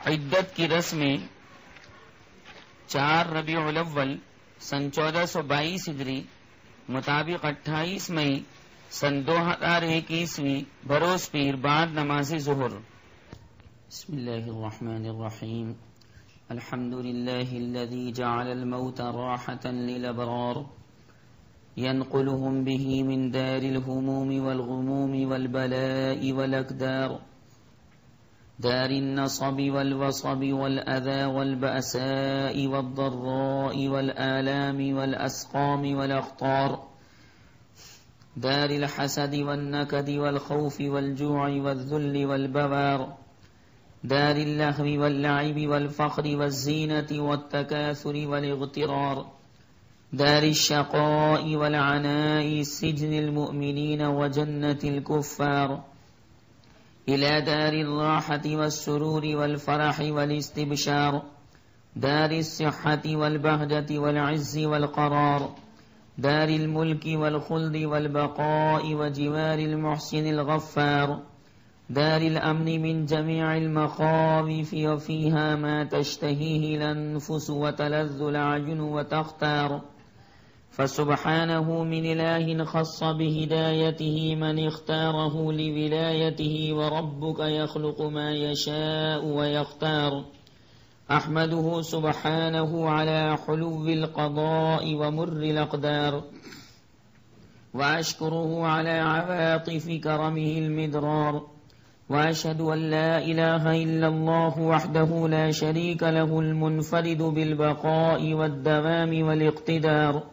عدت کی رسمیں 4 ربیع الاول سن 1422 ہجری مطابق 28 مئی سن 2021 بروز پیر بعد نماز ظہر۔ بسم اللہ الرحمن الرحیم۔ الحمد للہ الذی جعل الموت راحة للابرار ينقلهم به من دار الهموم والغموم والبلاء والاقدار، دار النصب والوصب والأذى والبأساء والضراء والآلام والأسقام والأخطار، دار الحسد والنكد والخوف والجوع والذل والبوار، دار اللهو واللعب والفخر والزينة والتكاثر والاغترار، دار الشقاء والعناء سجن المؤمنين وجنة الكفار، إلى دار الراحة والسرور والفرح والاستبشار، دار الصحة والبهجة والعز والقرار، دار الملك والخلد والبقاء وجوار المحسن الغفار، دار الأمن من جميع المخاوف وفيها ما تشتهيه الأنفس وتلذ الأعين وتختار، فسبحانه من إله خص بهدايته من اختاره لولايته، وربك يخلق ما يشاء ويختار، أحمده سبحانه على حلو القضاء ومر الأقدار، وأشكره على عواطف كرمه المدرار، وأشهد أن لا إله إلا الله وحده لا شريك له المنفرد بالبقاء والدوام والاقتدار،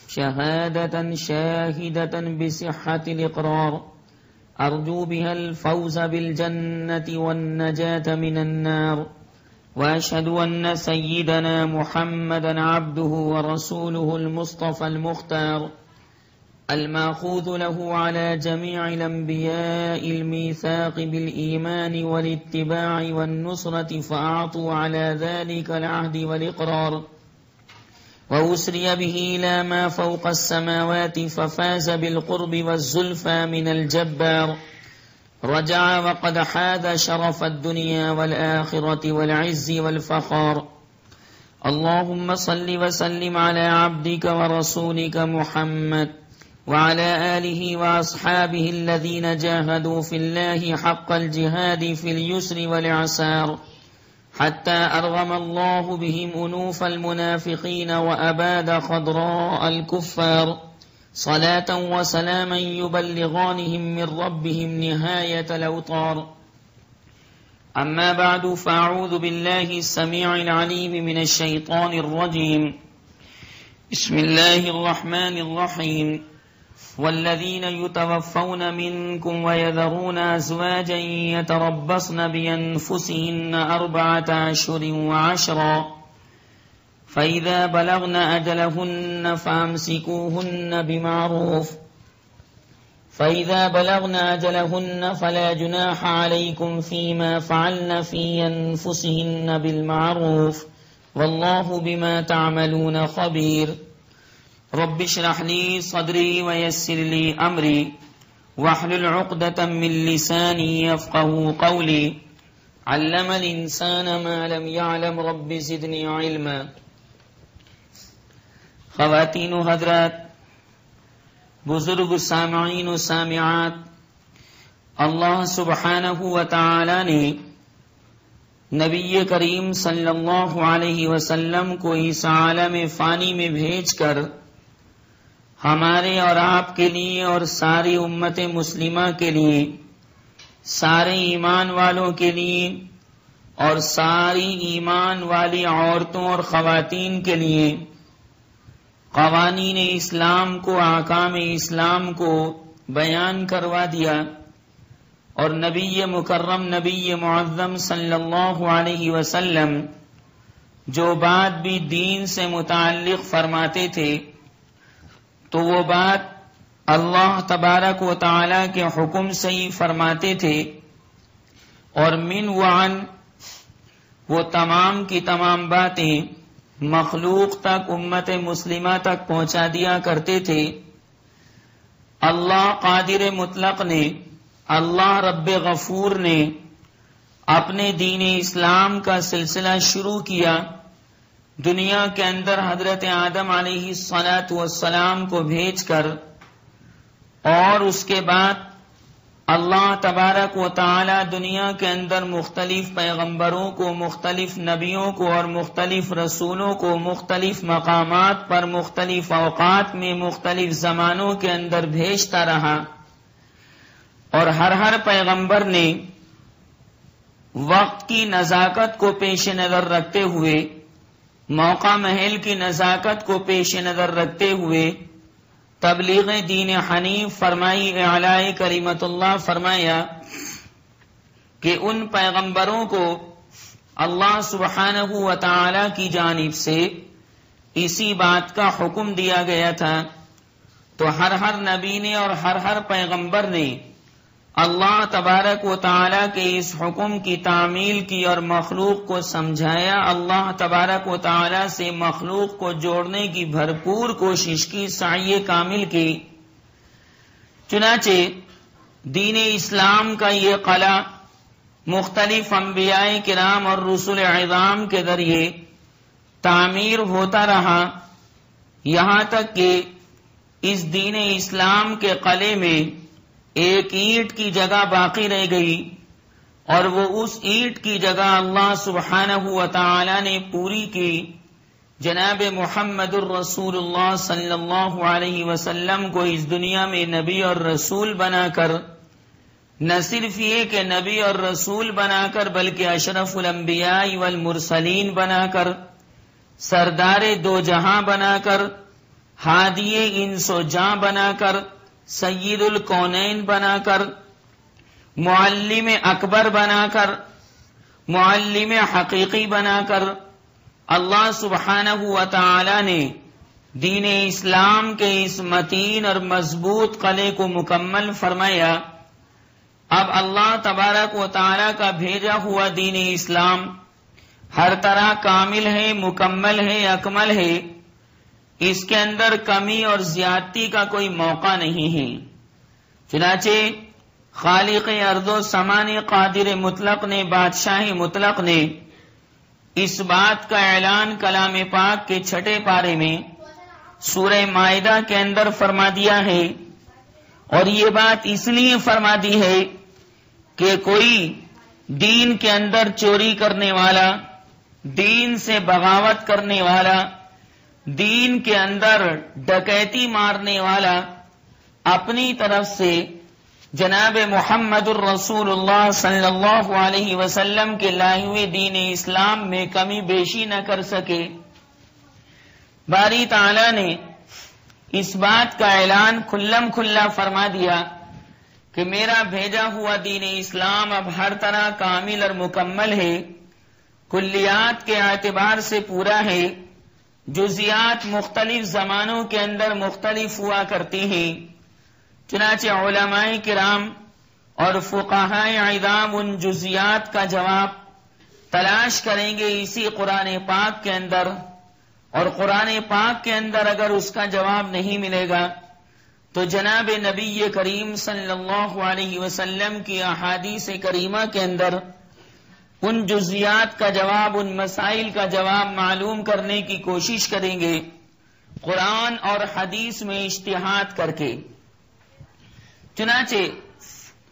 شهادة شاهدة بصحة الإقرار، أرجو بها الفوز بالجنة والنجاة من النار، وأشهد أن سيدنا محمدا عبده ورسوله المصطفى المختار، المأخوذ له على جميع الأنبياء الميثاق بالإيمان والاتباع والنصرة، فأعطوا على ذلك العهد والإقرار، وأسري به إلى ما فوق السماوات ففاز بالقرب والزلفى من الجبار، رجع وقد حاذ شرف الدنيا والآخرة والعز والفخار، اللهم صل وسلم على عبدك ورسولك محمد وعلى آله وأصحابه الذين جاهدوا في الله حق الجهاد في اليسر والعسار، حتى أرغم الله بهم أنوف المنافقين وأباد خضراء الكفار، صلاة وسلاما يبلغانهم من ربهم نهاية الأوطار. أما بعد، فأعوذ بالله السميع العليم من الشيطان الرجيم. بسم الله الرحمن الرحيم. والذين يتوفون منكم ويذرون أزواجا يتربصن بأنفسهن 4 أشهر و10، فإذا بلغن أجلهن فلا جناح عليكم فيما فعلن في أنفسهن بالمعروف، والله بما تعملون خبير. رب اشرح لي صدري ويسر لي أمري واحلل عقدة من لساني يفقهوا قولي، علم الإنسان ما لم يعلم، رب زدني علما. خواتین و حضرات، بزرگ سامعین و سامعات، اللہ سبحانہ و تعالی نے نبی کریم صلی اللہ علیہ وسلم کو اس عالم فانی میں بھیج کر ہمارے اور آپ کے لیے اور ساری امت مسلمہ کے لیے، سارے ایمان والوں کے لیے اور ساری ایمان والی عورتوں اور خواتین کے لیے قوانین اسلام کو، احکام اسلام کو بیان کروا دیا، اور نبی مکرم، نبی معظم صلی اللہ علیہ وسلم جو بات بھی دین سے متعلق فرماتے تھے تو وہ بات اللہ تبارک و تعالی کے حکم سے ہی فرماتے تھے، اور من وعن وہ تمام کی تمام باتیں مخلوق تک، امت مسلمہ تک پہنچا دیا کرتے تھے۔ اللہ قادر مطلق نے، اللہ رب غفور نے اپنے دین اسلام کا سلسلہ شروع کیا، دنیا کے اندر حضرت آدم علیہ الصلاۃ والسلام کو بھیج کر، اور اس کے بعد اللہ تبارک و تعالی دنیا کے اندر مختلف پیغمبروں کو، مختلف نبیوں کو اور مختلف رسولوں کو مختلف مقامات پر، مختلف اوقات میں، مختلف زمانوں کے اندر بھیجتا رہا، اور ہر پیغمبر نے وقت کی نزاکت کو پیش نظر رکھتے ہوئے، موقع محل کی نزاکت کو پیش نظر رکھتے ہوئے تبلیغ دین حنیف فرمائی، اعلاء کلمت اللہ فرمایا کہ ان پیغمبروں کو اللہ سبحانہ و تعالی کی جانب سے اسی بات کا حکم دیا گیا تھا، تو ہر نبی نے اور ہر پیغمبر نے اللہ تبارک و تعالی کے اس حکم کی تعمیل کی اور مخلوق کو سمجھایا، اللہ تبارک و تعالی سے مخلوق کو جوڑنے کی بھرپور کوشش کی، سعی کامل کی۔ چنانچہ دین اسلام کا یہ قلعہ مختلف انبیاء کرام اور رسول اعظام کے ذریعے تعمیر ہوتا رہا، یہاں تک کہ اس دین اسلام کے قلعے میں ایک اینٹ کی جگہ باقی رہ گئی، اور وہ اس اینٹ کی جگہ اللہ سبحانہ و تعالی نے پوری کی، جناب محمد الرسول اللہ صلی اللہ علیہ وسلم کو اس دنیا میں نبی اور رسول بنا کر، نہ صرف یہ کہ نبی اور رسول بنا کر بلکہ اشرف الانبیاء والمرسلین بنا کر، سردار دو جہاں بنا کر، ہادی انس و جاں بنا کر، سید الکونین بنا کر، معلم اکبر بنا کر، معلم حقیقی بنا کر، اللہ سبحانہ و تعالی نے دین اسلام کے اس متین اور مضبوط قلعے کو مکمل فرمایا۔ اب اللہ تبارک و تعالی کا بھیجا ہوا دین اسلام ہر طرح کامل ہے، مکمل ہے، اکمل ہے، اس کے اندر کمی اور زیادتی کا کوئی موقع نہیں ہے۔ چنانچہ خالق ارض و سمان قادر مطلق نے، بادشاہ مطلق نے اس بات کا اعلان کلام پاک کے 6 پارے میں سورہ مائدہ کے اندر فرما دیا ہے، اور یہ بات اس لیے فرما دی ہے کہ کوئی دین کے اندر چوری کرنے والا، دین سے بغاوت کرنے والا، دین کے اندر ڈکیتی مارنے والا اپنی طرف سے جناب محمد الرسول اللہ صلی اللہ علیہ وسلم کے لائے ہوئے دین اسلام میں کمی بیشی نہ کر سکے۔ باری تعالی نے اس بات کا اعلان کھلم کھلا فرما دیا کہ میرا بھیجا ہوا دین اسلام اب ہر طرح کامل اور مکمل ہے، کلیات کے اعتبار سے پورا ہے، جزیات مختلف زمانوں کے اندر مختلف ہوا کرتی ہیں، چنانچہ علماء کرام اور فقہاء اعظام ان جزیات کا جواب تلاش کریں گے اسی قرآن پاک کے اندر، اور قرآن پاک کے اندر اگر اس کا جواب نہیں ملے گا تو جناب نبی کریم صلی اللہ علیہ وسلم کی احادیث کریمہ کے اندر ان جزیات کا جواب، ان مسائل کا جواب معلوم کرنے کی کوشش کریں گے، قرآن اور حدیث میں اجتہاد کر کے۔ چنانچہ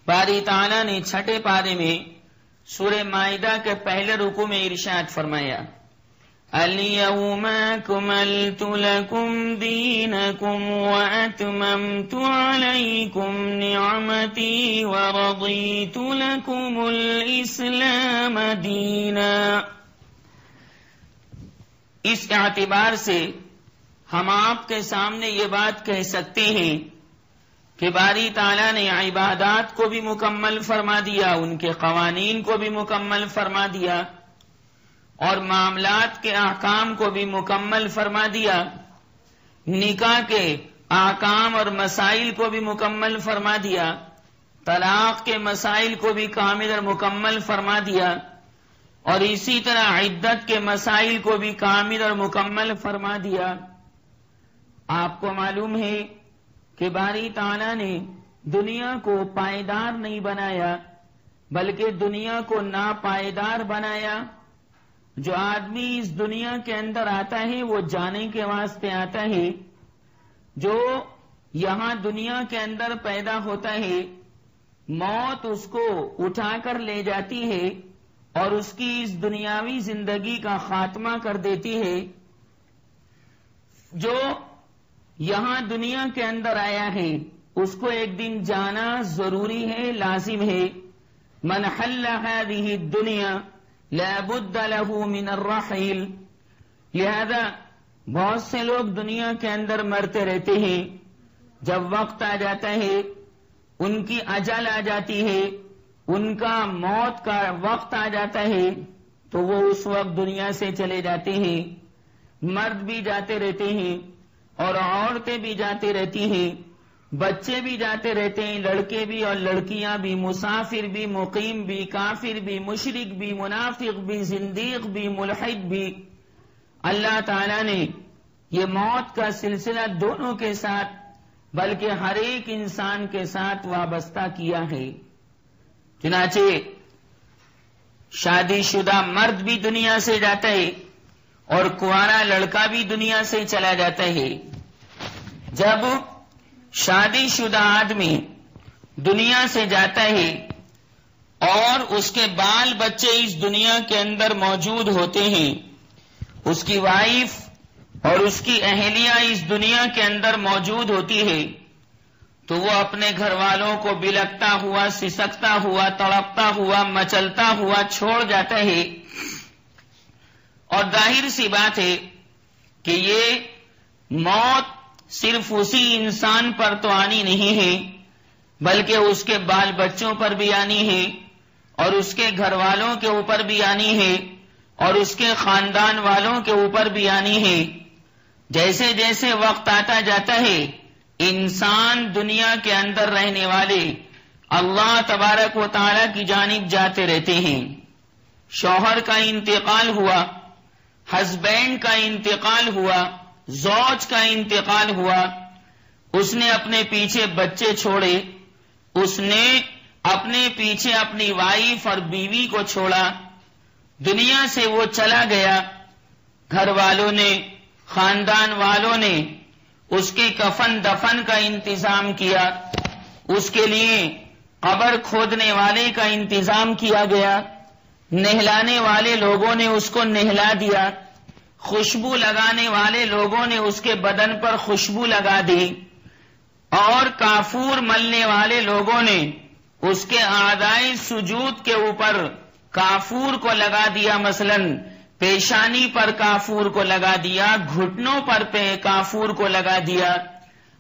باری تعالیٰ نے 6 پارے میں سورہ مائدہ کے پہلے رکوع میں ارشاد فرمایا، اليوم اکملت لکم دینکم واتممت علیکم نعمتی ورضیت لکم الاسلام دینا۔ اس اعتبار سے ہم آپ کے سامنے یہ بات کہہ سکتے ہیں کہ باری تعالیٰ نے عبادات کو بھی مکمل فرما دیا، ان کے قوانین کو بھی مکمل فرما دیا، اور معاملات کے احکام کو بھی مکمل فرما دیا، نکاح کے احکام اور مسائل کو بھی مکمل فرما دیا، طلاق کے مسائل کو بھی کامل اور مکمل فرما دیا، اور اسی طرح عدت کے مسائل کو بھی کامل اور مکمل فرما دیا۔ آپ کو معلوم ہے کہ باری تعالیٰ نے دنیا کو پائیدار نہیں بنایا، بلکہ دنیا کو ناپائیدار بنایا. جو آدمی اس دنیا کے اندر آتا ہے وہ جانے کے واسطے آتا ہے. جو یہاں دنیا کے اندر پیدا ہوتا ہے موت اس کو اٹھا کر لے جاتی ہے اور اس کی اس دنیاوی زندگی کا خاتمہ کر دیتی ہے. جو یہاں دنیا کے اندر آیا ہے اس کو ایک دن جانا ضروری ہے، لازم ہے. من حل هذه الدنيا لا بد له من الرحيل. لہذا بہت سے لوگ دنیا کے اندر مرتے رہتے ہیں. جب وقت آ جاتا ہے ان کی اجل آ جاتی ہے، ان کا موت کا وقت آ جاتا ہے تو وہ اس وقت دنیا سے چلے جاتے ہیں. مرد بھی جاتے رہتے ہیں اور عورتیں بھی جاتی رہتی ہیں، بچے بھی جاتے رہتے ہیں، لڑکے بھی اور لڑکیاں بھی، مسافر بھی، مقیم بھی، کافر بھی، مشرک بھی، منافق بھی، زندیق بھی، ملحد بھی. اللہ تعالیٰ نے یہ موت کا سلسلہ دونوں کے ساتھ بلکہ ہر ایک انسان کے ساتھ وابستہ کیا ہے. چنانچہ شادی شدہ مرد بھی دنیا سے جاتا ہے اور کنوارا لڑکا بھی دنیا سے چلا جاتا ہے. جب شادی شدہ آدمی دنیا سے جاتا ہے اور اس کے بال بچے اس دنیا کے اندر موجود ہوتے ہیں، اس کی وائف اور اس کی اہلیہ اس دنیا کے اندر موجود ہوتی ہے، تو وہ اپنے گھر والوں کو بلکتا ہوا، سسکتا ہوا، تڑپتا ہوا، مچلتا ہوا چھوڑ جاتا ہے. اور ظاہر سی بات ہے کہ یہ موت صرف اسی انسان پر تو آنی نہیں ہے بلکہ اس کے بال بچوں پر بھی آنی ہے اور اس کے گھر والوں کے اوپر بھی آنی ہے اور اس کے خاندان والوں کے اوپر بھی آنی ہے. جیسے جیسے وقت آتا جاتا ہے انسان دنیا کے اندر رہنے والے اللہ تبارک و تعالی کی جانب جاتے رہتے ہیں. شوہر کا انتقال ہوا، ہسبینڈ کا انتقال ہوا، زوج کا انتقال ہوا، اس نے اپنے پیچھے بچے چھوڑے، اس نے اپنے پیچھے اپنی وائف اور بیوی کو چھوڑا، دنیا سے وہ چلا گیا. گھر والوں نے، خاندان والوں نے اس کے کفن دفن کا انتظام کیا، اس کے لیے قبر کھودنے والے کا انتظام کیا گیا، نہلانے والے لوگوں نے اس کو نہلا دیا، خوشبو لگانے والے لوگوں نے اس کے بدن پر خوشبو لگا دی، اور کافور ملنے والے لوگوں نے اس کے اعضائے سجود کے اوپر کافور کو لگا دیا. مثلا پیشانی پر کافور کو لگا دیا، گھٹنوں پر کافور کو لگا دیا،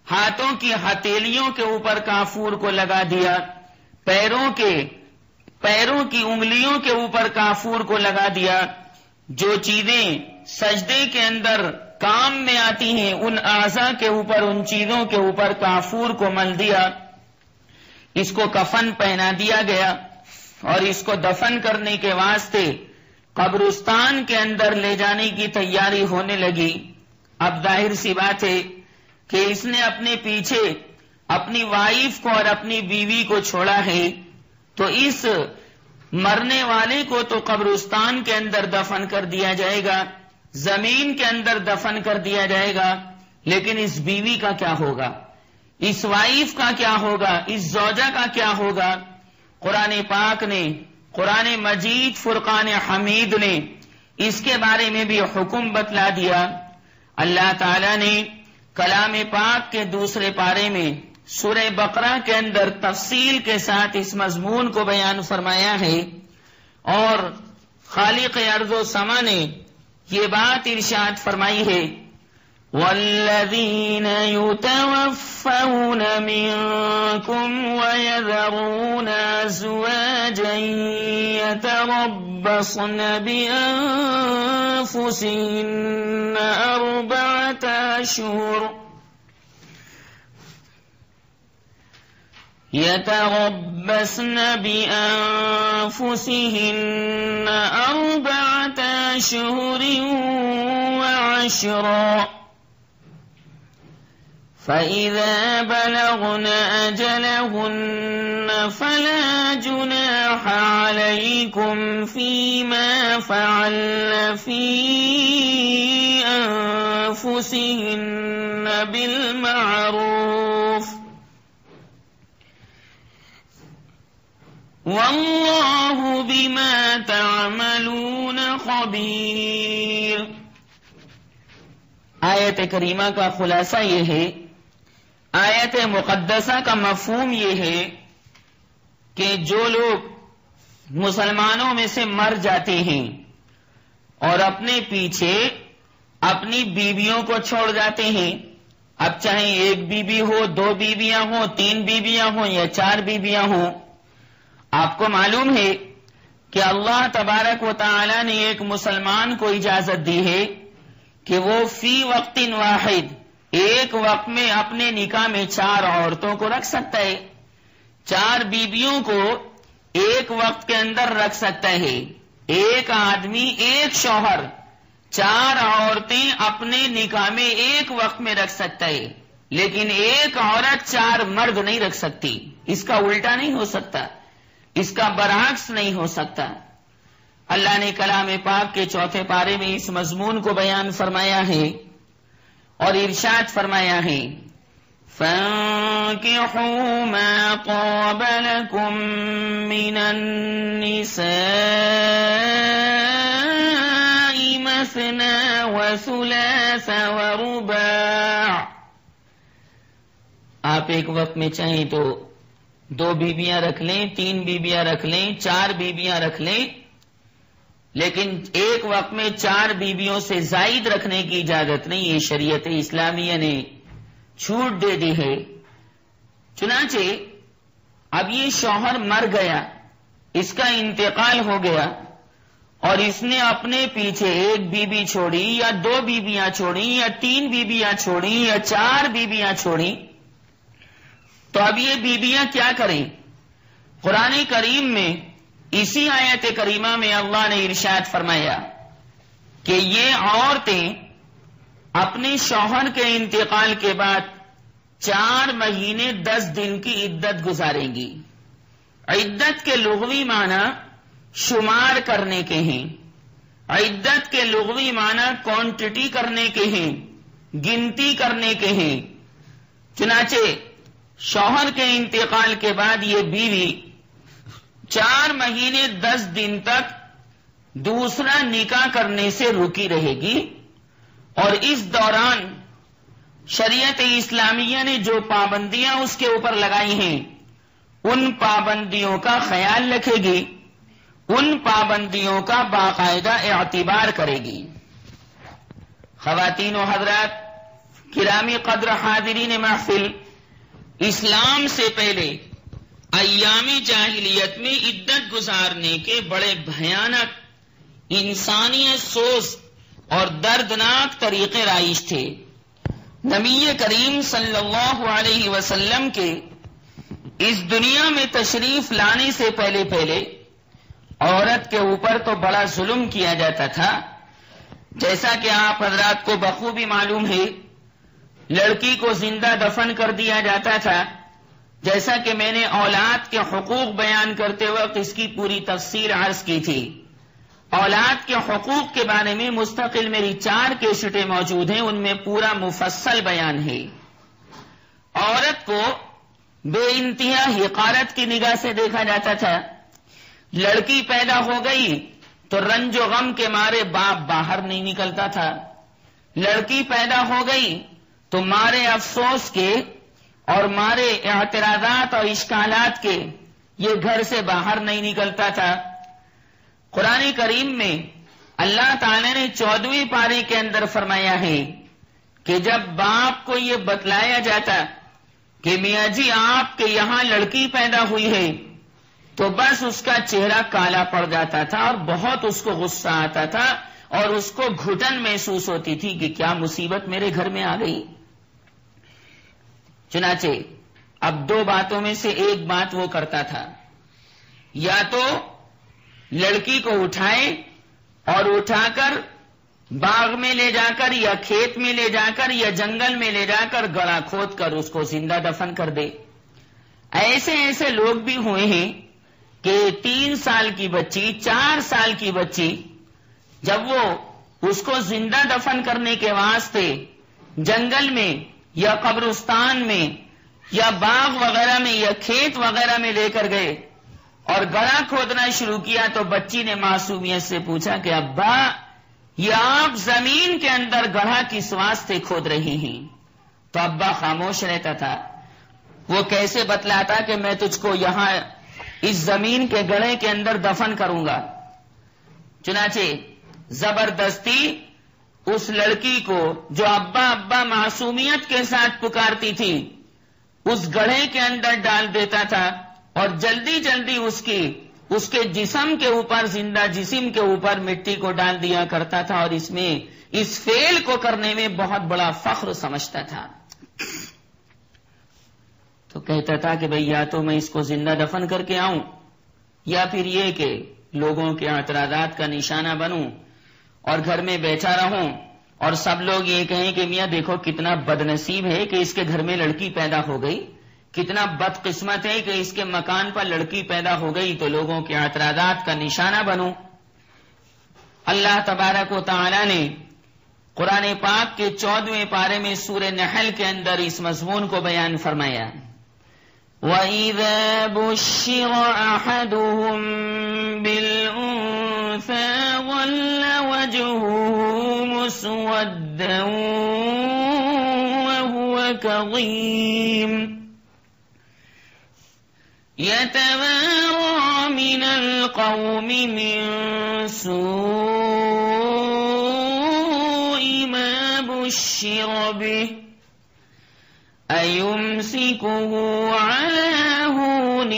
ہاتھوں کی ہتھیلیوں کے اوپر کافور کو لگا دیا، پیروں کی انگلیوں کے اوپر کافور کو لگا دیا. جو چیزیں سجدے کے اندر کام میں آتی ہیں ان اعضاء کے اوپر، ان چیزوں کے اوپر کافور کو مل دیا. اس کو کفن پہنا دیا گیا اور اس کو دفن کرنے کے واسطے قبرستان کے اندر لے جانے کی تیاری ہونے لگی. اب ظاہر سی بات ہے کہ اس نے اپنے پیچھے اپنی وائف کو اور اپنی بیوی کو چھوڑا ہے، تو اس مرنے والے کو تو قبرستان کے اندر دفن کر دیا جائے گا، زمین کے اندر دفن کر دیا جائے گا، لیکن اس بیوی کا کیا ہوگا، اس وائف کا کیا ہوگا، اس زوجہ کا کیا ہوگا؟ قرآن پاک نے، قرآن مجید فرقان حمید نے اس کے بارے میں بھی حکم بتلا دیا. اللہ تعالی نے کلام پاک کے دوسرے پارے میں سورہ بقرہ کے اندر تفصیل کے ساتھ اس مضمون کو بیان فرمایا ہے، اور خالق ارض و سما نے یہ بات ارشاد فرمائی ہے: وَالَّذِينَ يُتَوَفَّوْنَ مِنكُمْ وَيَذَرُونَ أَزْوَاجًا يَتَرَبَّصْنَ بِأَنفُسِهِنَّ أَرْبَعَةَ أَشْهُرٍ وَعَشْرًا فَإِذَا بَلَغْنَ أَجَلَهُنَّ فَلَا جُنَاحَ عَلَيْكُمْ فِيمَا فَعَلْنَ فِي أَنفُسِهِنَّ بِالْمَعْرُوفِ وَاللَّهُ بِمَا تَعْمَلُونَ خَبِيرٌ۔ آیت کریمہ کا خلاصہ یہ ہے، آیت مقدسہ کا مفہوم یہ ہے کہ جو لوگ مسلمانوں میں سے مر جاتے ہیں اور اپنے پیچھے اپنی بیویوں کو چھوڑ جاتے ہیں، اب چاہے ایک بیوی ہو، 2 بیویاں ہوں، 3 بیویاں ہوں یا 4 بیویاں ہوں، آپ کو معلوم ہے کہ اللہ تبارک و تعالی نے ایک مسلمان کو اجازت دی ہے کہ وہ فی وقت واحد، ایک وقت میں اپنے نکاح میں 4 عورتوں کو رکھ سکتا ہے، 4 بیویوں کو ایک وقت کے اندر رکھ سکتا ہے۔ ایک آدمی، ایک شوہر 4 عورتیں اپنے نکاح میں ایک وقت میں رکھ سکتا ہے، لیکن ایک عورت 4 مرد نہیں رکھ سکتی۔ اس کا الٹا نہیں ہو سکتا، اس کا برعکس نہیں ہو سکتا۔ اللہ نے کلام پاک کے 4 پارے میں اس مضمون کو بیان فرمایا ہے اور ارشاد فرمایا ہے، فَانكِحُوا مَا طَابَ لَكُم مِّنَ النِّسَاءِ مَثْنَىٰ وَثُلَاثَ وَرُبَاعَ۔ آپ ایک وقت میں چاہیں تو 2 بیویاں رکھ لیں، 3 بیویاں رکھ لیں، 4 بیویاں رکھ لیں، لیکن ایک وقت میں 4 بیویوں سے زائد رکھنے کی اجازت نہیں، یہ شریعت اسلامیہ نے چھوٹ دے دی ہے۔ چنانچہ اب یہ شوہر مر گیا، اس کا انتقال ہو گیا اور اس نے اپنے پیچھے 1 بیوی چھوڑی یا 2 بیویاں چھوڑی یا 3 بیویاں چھوڑی یا 4 بیویاں چھوڑی، تو اب یہ بیویاں کیا کریں؟ قرآن کریم میں اسی آیت کریمہ میں اللہ نے ارشاد فرمایا کہ یہ عورتیں اپنے شوہر کے انتقال کے بعد 4 مہینے 10 دن کی عدت گزاریں گی۔ عدت کے لغوی معنی شمار کرنے کے ہیں، عدت کے لغوی معنی کوانٹٹی کرنے کے ہیں، گنتی کرنے کے ہیں۔ چنانچہ شوہر کے انتقال کے بعد یہ بیوی 4 مہینے 10 دن تک دوسرا نکاح کرنے سے رکی رہے گی، اور اس دوران شریعت اسلامیہ نے جو پابندیاں اس کے اوپر لگائی ہیں ان پابندیوں کا خیال رکھے گی، ان پابندیوں کا باقاعدہ اعتبار کرے گی۔ خواتین و حضرات، گرامی قدر حاضرین محفل، اسلام سے پہلے ایام جاہلیت میں عدت گزارنے کے بڑے بھیانک، انسانیت سوز اور دردناک طریقے رائج تھے۔ نبی کریم صلی اللہ علیہ وسلم کے اس دنیا میں تشریف لانے سے پہلے عورت کے اوپر تو بڑا ظلم کیا جاتا تھا، جیسا کہ آپ حضرات کو بخوبی معلوم ہے۔ لڑکی کو زندہ دفن کر دیا جاتا تھا، جیسا کہ میں نے اولاد کے حقوق بیان کرتے وقت اس کی پوری تفصیل عرض کی تھی۔ اولاد کے حقوق کے بارے میں مستقل میری 4 کیسٹیں موجود ہیں، ان میں پورا مفصل بیان ہے۔ عورت کو بے انتہا حقارت کی نگاہ سے دیکھا جاتا تھا۔ لڑکی پیدا ہو گئی تو رنج و غم کے مارے باپ باہر نہیں نکلتا تھا، لڑکی پیدا ہو گئی تو مارے افسوس کے اور مارے اعتراضات اور اشکالات کے یہ گھر سے باہر نہیں نکلتا تھا۔ قرآن کریم میں اللہ تعالی نے 14ویں پارے کے اندر فرمایا ہے کہ جب باپ کو یہ بتلایا جاتا کہ میاں جی آپ کے یہاں لڑکی پیدا ہوئی ہے تو بس اس کا چہرہ کالا پڑ جاتا تھا اور بہت اس کو غصہ آتا تھا اور اس کو گھٹن محسوس ہوتی تھی کہ کیا مصیبت میرے گھر میں آ گئی۔ چنانچہ اب 2 باتوں میں سے ایک بات وہ کرتا تھا، یا تو لڑکی کو اٹھائے اور اٹھا کر باغ میں لے جا کر یا کھیت میں لے جا کر یا جنگل میں لے جا کر گڑھا کھود کر اس کو زندہ دفن کر دے۔ ایسے ایسے لوگ بھی ہوئے ہیں کہ 3 سال کی بچی، 4 سال کی بچی، جب وہ اس کو زندہ دفن کرنے کے واسطے جنگل میں یا قبرستان میں یا باغ وغیرہ میں یا کھیت وغیرہ میں لے کر گئے اور گڑھا کھودنا شروع کیا تو بچی نے معصومیت سے پوچھا کہ ابا یہ آپ زمین کے اندر گڑھا کس واسطے کھود رہی ہیں؟ تو ابا خاموش رہتا تھا۔ وہ کیسے بتلاتا کہ میں تجھ کو یہاں اس زمین کے گڑھے کے اندر دفن کروں گا۔ چنانچہ زبردستی اس لڑکی کو جو ابا ابا معصومیت کے ساتھ پکارتی تھی اس گڑھے کے اندر ڈال دیتا تھا اور جلدی جلدی اس کے جسم کے اوپر، زندہ جسم کے اوپر مٹی کو ڈال دیا کرتا تھا اور اس فعل کو کرنے میں بہت بڑا فخر سمجھتا تھا۔ تو کہتا تھا کہ بھئی یا تو میں اس کو زندہ دفن کر کے آؤں یا پھر یہ کہ لوگوں کے اعتراضات کا نشانہ بنوں اور گھر میں بیٹھا رہوں اور سب لوگ یہ کہیں کہ میاں دیکھو کتنا بد نصیب ہے کہ اس کے گھر میں لڑکی پیدا ہو گئی، کتنا بد قسمت ہے کہ اس کے مکان پر لڑکی پیدا ہو گئی، تو لوگوں کے اعتراضات کا نشانہ بنوں۔ اللہ تبارک و تعالی نے قرآن پاک کے 14ویں پارے میں سورہ نحل کے اندر اس مضمون کو بیان فرمایا۔ وَإِذَا بُشِّرَ أَحَدُهُم بِالْأُنثَىٰ ظَلَّ وَجْهُهُ مُسْوَدًّا وَهُوَ كَظِيمٌ يَتَوَارَىٰ مِنَ الْقَوْمِ مِن سُوءِ مَا بُشِّرَ بِهِ أَيُمْسِكُهُ عَلَىٰ هُونٍ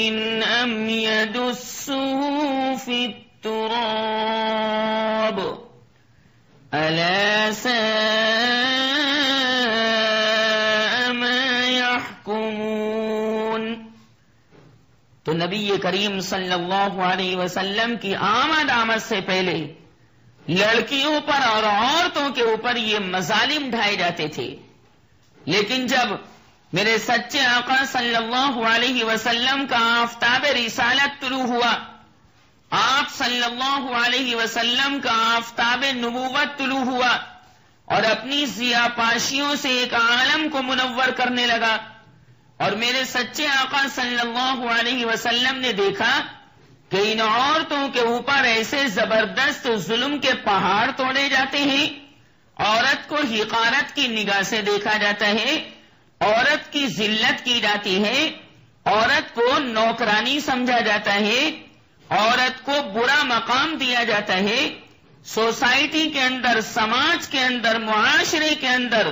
أَمْ يَدُسُّهُ فِي التُّرَابِ أَلَا سَاءَ مَا يَحْكُمُونَ۔ تو نبی کریم صلی اللہ علیہ وسلم کی آمد سے پہلے لڑکیوں پر اور عورتوں کے اوپر یہ مظالم ڈھائے جاتے تھے، لیکن جب میرے سچے آقا صلی اللہ علیہ وسلم کا آفتاب رسالت طلوع ہوا، آپ صلی اللہ علیہ وسلم کا آفتاب نبوت طلوع ہوا اور اپنی ضیاء پاشیوں سے ایک عالم کو منور کرنے لگا، اور میرے سچے آقا صلی اللہ علیہ وسلم نے دیکھا کہ ان عورتوں کے اوپر ایسے زبردست ظلم کے پہاڑ توڑے جاتے ہیں، عورت کو حقارت کی نگاہ سے دیکھا جاتا ہے، عورت کی ذلت کی جاتی ہے، عورت کو نوکرانی سمجھا جاتا ہے، عورت کو برا مقام دیا جاتا ہے، سوسائٹی کے اندر، سماج کے اندر، معاشرے کے اندر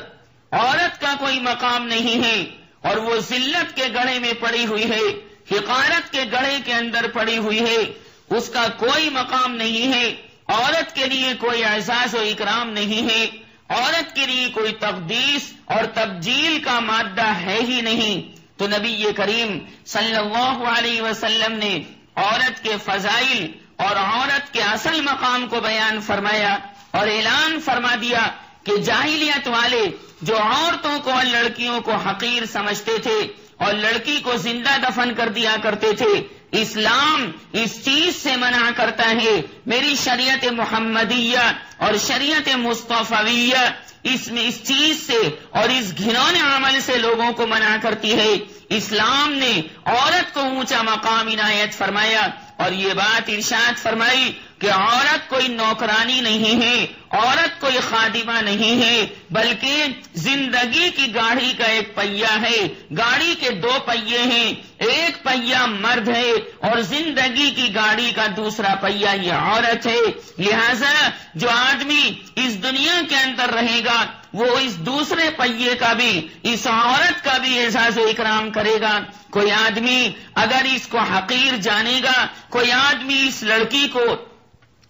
عورت کا کوئی مقام نہیں ہے اور وہ ذلت کے گڑھے میں پڑی ہوئی ہے، حقارت کے گڑھے کے اندر پڑی ہوئی ہے، اس کا کوئی مقام نہیں ہے، عورت کے لیے کوئی اعزاز و اکرام نہیں ہے، عورت کے لیے کوئی تقدیس اور تبجیل کا مادہ ہے ہی نہیں۔ تو نبی کریم صلی اللہ علیہ وسلم نے عورت کے فضائل اور عورت کے اصل مقام کو بیان فرمایا اور اعلان فرما دیا کہ جاہلیت والے جو عورتوں کو اور لڑکیوں کو حقیر سمجھتے تھے اور لڑکی کو زندہ دفن کر دیا کرتے تھے، اسلام اس چیز سے منع کرتا ہے، میری شریعت محمدیہ اور شریعت مصطفیہ اس چیز سے اور اس گھنونے عمل سے لوگوں کو منع کرتی ہے۔ اسلام نے عورت کو اونچا مقام عنایت فرمایا اور یہ بات ارشاد فرمائی کہ عورت کوئی نوکرانی نہیں ہے، عورت کوئی خادمہ نہیں ہے، بلکہ زندگی کی گاڑی کا ایک پہیہ ہے، گاڑی کے 2 پہیے ہیں، ایک پہیہ مرد ہے اور زندگی کی گاڑی کا دوسرا پہیہ یہ عورت ہے۔ لہذا جو آدمی اس دنیا کے اندر رہے گا وہ اس دوسرے پہیے کا بھی، اس عورت کا بھی اعزاز و اکرام کرے گا۔ کوئی آدمی اگر اس کو حقیر جانے گا، کوئی آدمی اس لڑکی کو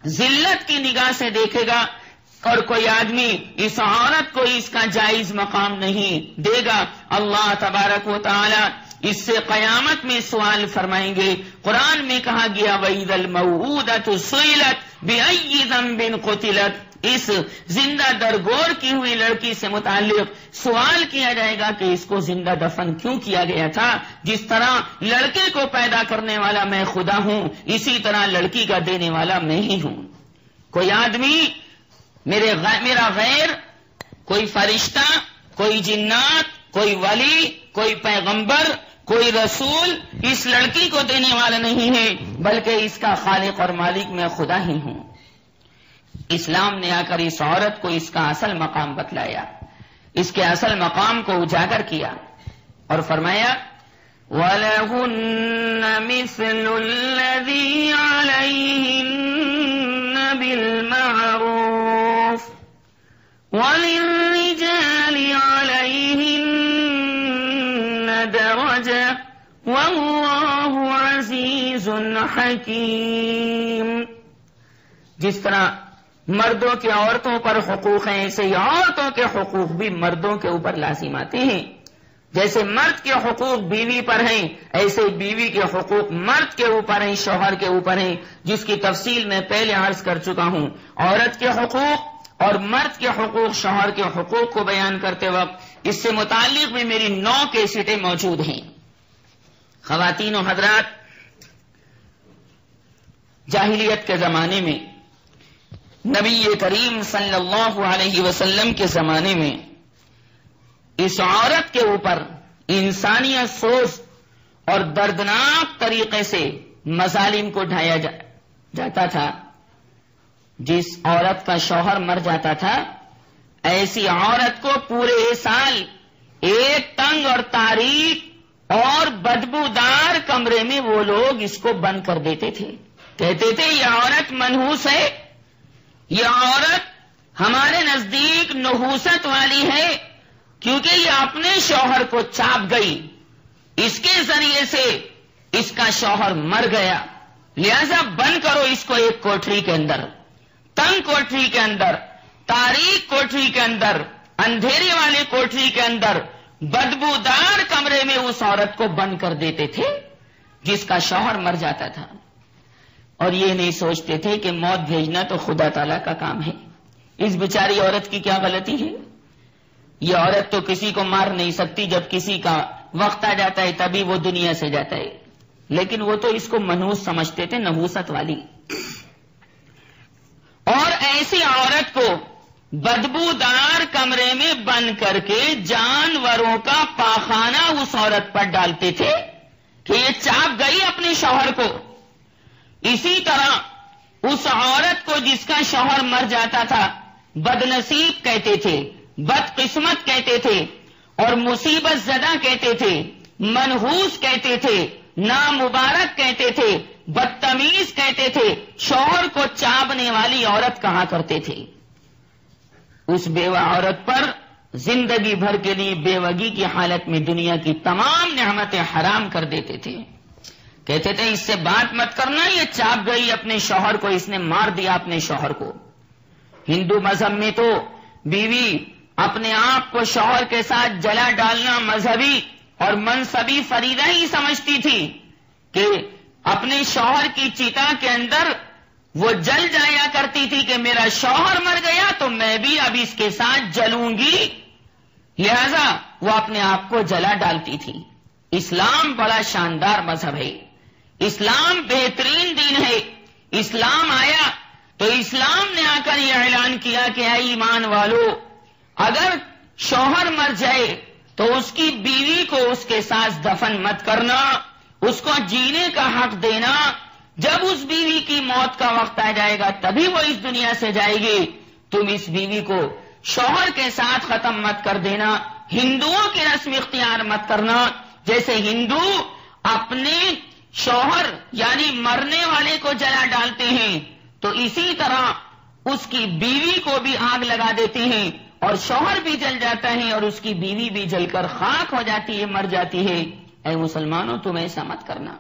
ذلت کی نگاہ سے دیکھے گا اور کوئی آدمی اس عورت کو اس کا جائز مقام نہیں دے گا، اللہ تبارک و تعالی اس سے قیامت میں سوال فرمائیں گے۔ قرآن میں کہا گیا وَإِذَا الْمَوْءُودَةُ سُئِلَتْ بِأَيِّ ذَنبٍ قُتِلَتْ اس زندہ درگور کی ہوئی لڑکی سے متعلق سوال کیا جائے گا کہ اس کو زندہ دفن کیوں کیا گیا تھا؟ جس طرح لڑکے کو پیدا کرنے والا میں خدا ہوں، اسی طرح لڑکی کا دینے والا میں ہی ہوں۔ کوئی آدمی میرا غیر، کوئی فرشتہ، کوئی جنات، کوئی ولی، کوئی پیغمبر، کوئی رسول اس لڑکی کو دینے والا نہیں ہے، بلکہ اس کا خالق اور مالک میں خدا ہی ہوں۔ اسلام نے آ کر اس عورت کو اس کا اصل مقام بتلایا، اس کے اصل مقام کو اجاگر کیا اور فرمایا وَلَهُنَّ مِثْلُ الَّذِي عَلَيْهِنَّ بِالْمَعْرُوفِ وَلِلرِّجَالِ عَلَيْهِنَّ دَرَجَةٌ وَاللَّهُ عَزِيزٌ حَكِيمٌ۔ جس طرح مردوں کے عورتوں پر حقوق ہیں، ایسے ہی عورتوں کے حقوق بھی مردوں کے اوپر لازم آتے ہیں۔ جیسے مرد کے حقوق بیوی پر ہیں، ایسے بیوی کے حقوق مرد کے اوپر ہیں، شوہر کے اوپر ہیں، جس کی تفصیل میں پہلے عرض کر چکا ہوں۔ عورت کے حقوق اور مرد کے حقوق، شوہر کے حقوق کو بیان کرتے وقت اس سے متعلق بھی میری 9 کیسٹیں موجود ہیں۔ خواتین و حضرات، جاہلیت کے زمانے میں، نبی کریم صلی اللہ علیہ وسلم کے زمانے میں اس عورت کے اوپر انسانیت سوز اور دردناک طریقے سے مظالم کو ڈھایا جاتا تھا۔ جس عورت کا شوہر مر جاتا تھا، ایسی عورت کو پورے سال ایک تنگ اور تاریک اور بدبودار کمرے میں وہ لوگ اس کو بند کر دیتے تھے۔ کہتے تھے یہ عورت منحوس ہے، یہ عورت ہمارے نزدیک نحوست والی ہے، کیونکہ یہ اپنے شوہر کو چاپ گئی، اس کے ذریعے سے اس کا شوہر مر گیا، لہذا بند کرو اس کو ایک کوٹری کے اندر، تنگ کوٹری کے اندر، تاریک کوٹری کے اندر، اندھیرے والے کوٹری کے اندر، بدبودار کمرے میں اس عورت کو بند کر دیتے تھے جس کا شوہر مر جاتا تھا۔ اور یہ نہیں سوچتے تھے کہ موت بھیجنا تو خدا تعالیٰ کا کام ہے، اس بیچاری عورت کی کیا غلطی ہے؟ یہ عورت تو کسی کو مار نہیں سکتی، جب کسی کا وقت آ جاتا ہے تبھی وہ دنیا سے جاتا ہے، لیکن وہ تو اس کو منحوس سمجھتے تھے، نحوست والی۔ اور ایسی عورت کو بدبودار کمرے میں بند کر کے جانوروں کا پاخانہ اس عورت پر ڈالتے تھے کہ یہ چاپ گئی اپنے شوہر کو۔ اسی طرح اس عورت کو جس کا شوہر مر جاتا تھا بدنصیب کہتے تھے، بدقسمت کہتے تھے، اور مصیبت زدہ کہتے تھے، منحوس کہتے تھے، نامبارک کہتے تھے، بدتمیز کہتے تھے، شوہر کو چاپنے والی عورت کہا کرتے تھے۔ اس بیوہ عورت پر زندگی بھر کے لیے بیوگی کی حالت میں دنیا کی تمام نعمتیں حرام کر دیتے تھے۔ کہتے تھے اس سے بات مت کرنا، یہ چاپ گئی اپنے شوہر کو، اس نے مار دیا اپنے شوہر کو۔ ہندو مذہب میں تو بیوی اپنے آپ کو شوہر کے ساتھ جلا ڈالنا مذہبی اور منصبی فریضہ ہی سمجھتی تھی کہ اپنے شوہر کی چتا کے اندر وہ جل جایا کرتی تھی کہ میرا شوہر مر گیا تو میں بھی اب اس کے ساتھ جلوں گی، لہذا وہ اپنے آپ کو جلا ڈالتی تھی۔ اسلام بڑا شاندار مذہب ہے، اسلام بہترین دین ہے۔ اسلام آیا تو اسلام نے آ کر یہ اعلان کیا کہ اے ایمان والو، اگر شوہر مر جائے تو اس کی بیوی کو اس کے ساتھ دفن مت کرنا، اس کو جینے کا حق دینا۔ جب اس بیوی کی موت کا وقت آ جائے گا تبھی وہ اس دنیا سے جائے گی، تم اس بیوی کو شوہر کے ساتھ ختم مت کر دینا، ہندوؤں کی رسم اختیار مت کرنا۔ جیسے ہندو اپنے شوہر یعنی مرنے والے کو جلا ڈالتے ہیں، تو اسی طرح اس کی بیوی کو بھی آگ لگا دیتے ہیں اور شوہر بھی جل جاتا ہے اور اس کی بیوی بھی جل کر خاک ہو جاتی ہے، مر جاتی ہے۔ اے مسلمانوں، تم ایسا مت کرنا۔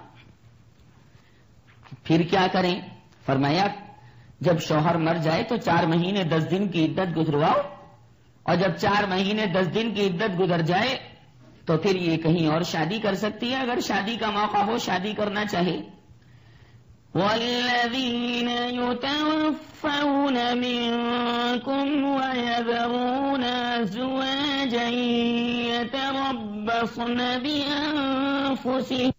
پھر کیا کریں؟ فرمایا جب شوہر مر جائے تو 4 مہینے 10 دن کی عدت گزرواؤ، اور جب 4 مہینے 10 دن کی عدت گزر جائے تو پھر یہ کہیں اور شادی کر سکتی ہے، اگر شادی کا موقع ہو، شادی کرنا چاہے۔ والذين يتوفون منكم ويذرون أزواجا يتربصن بأنفسهن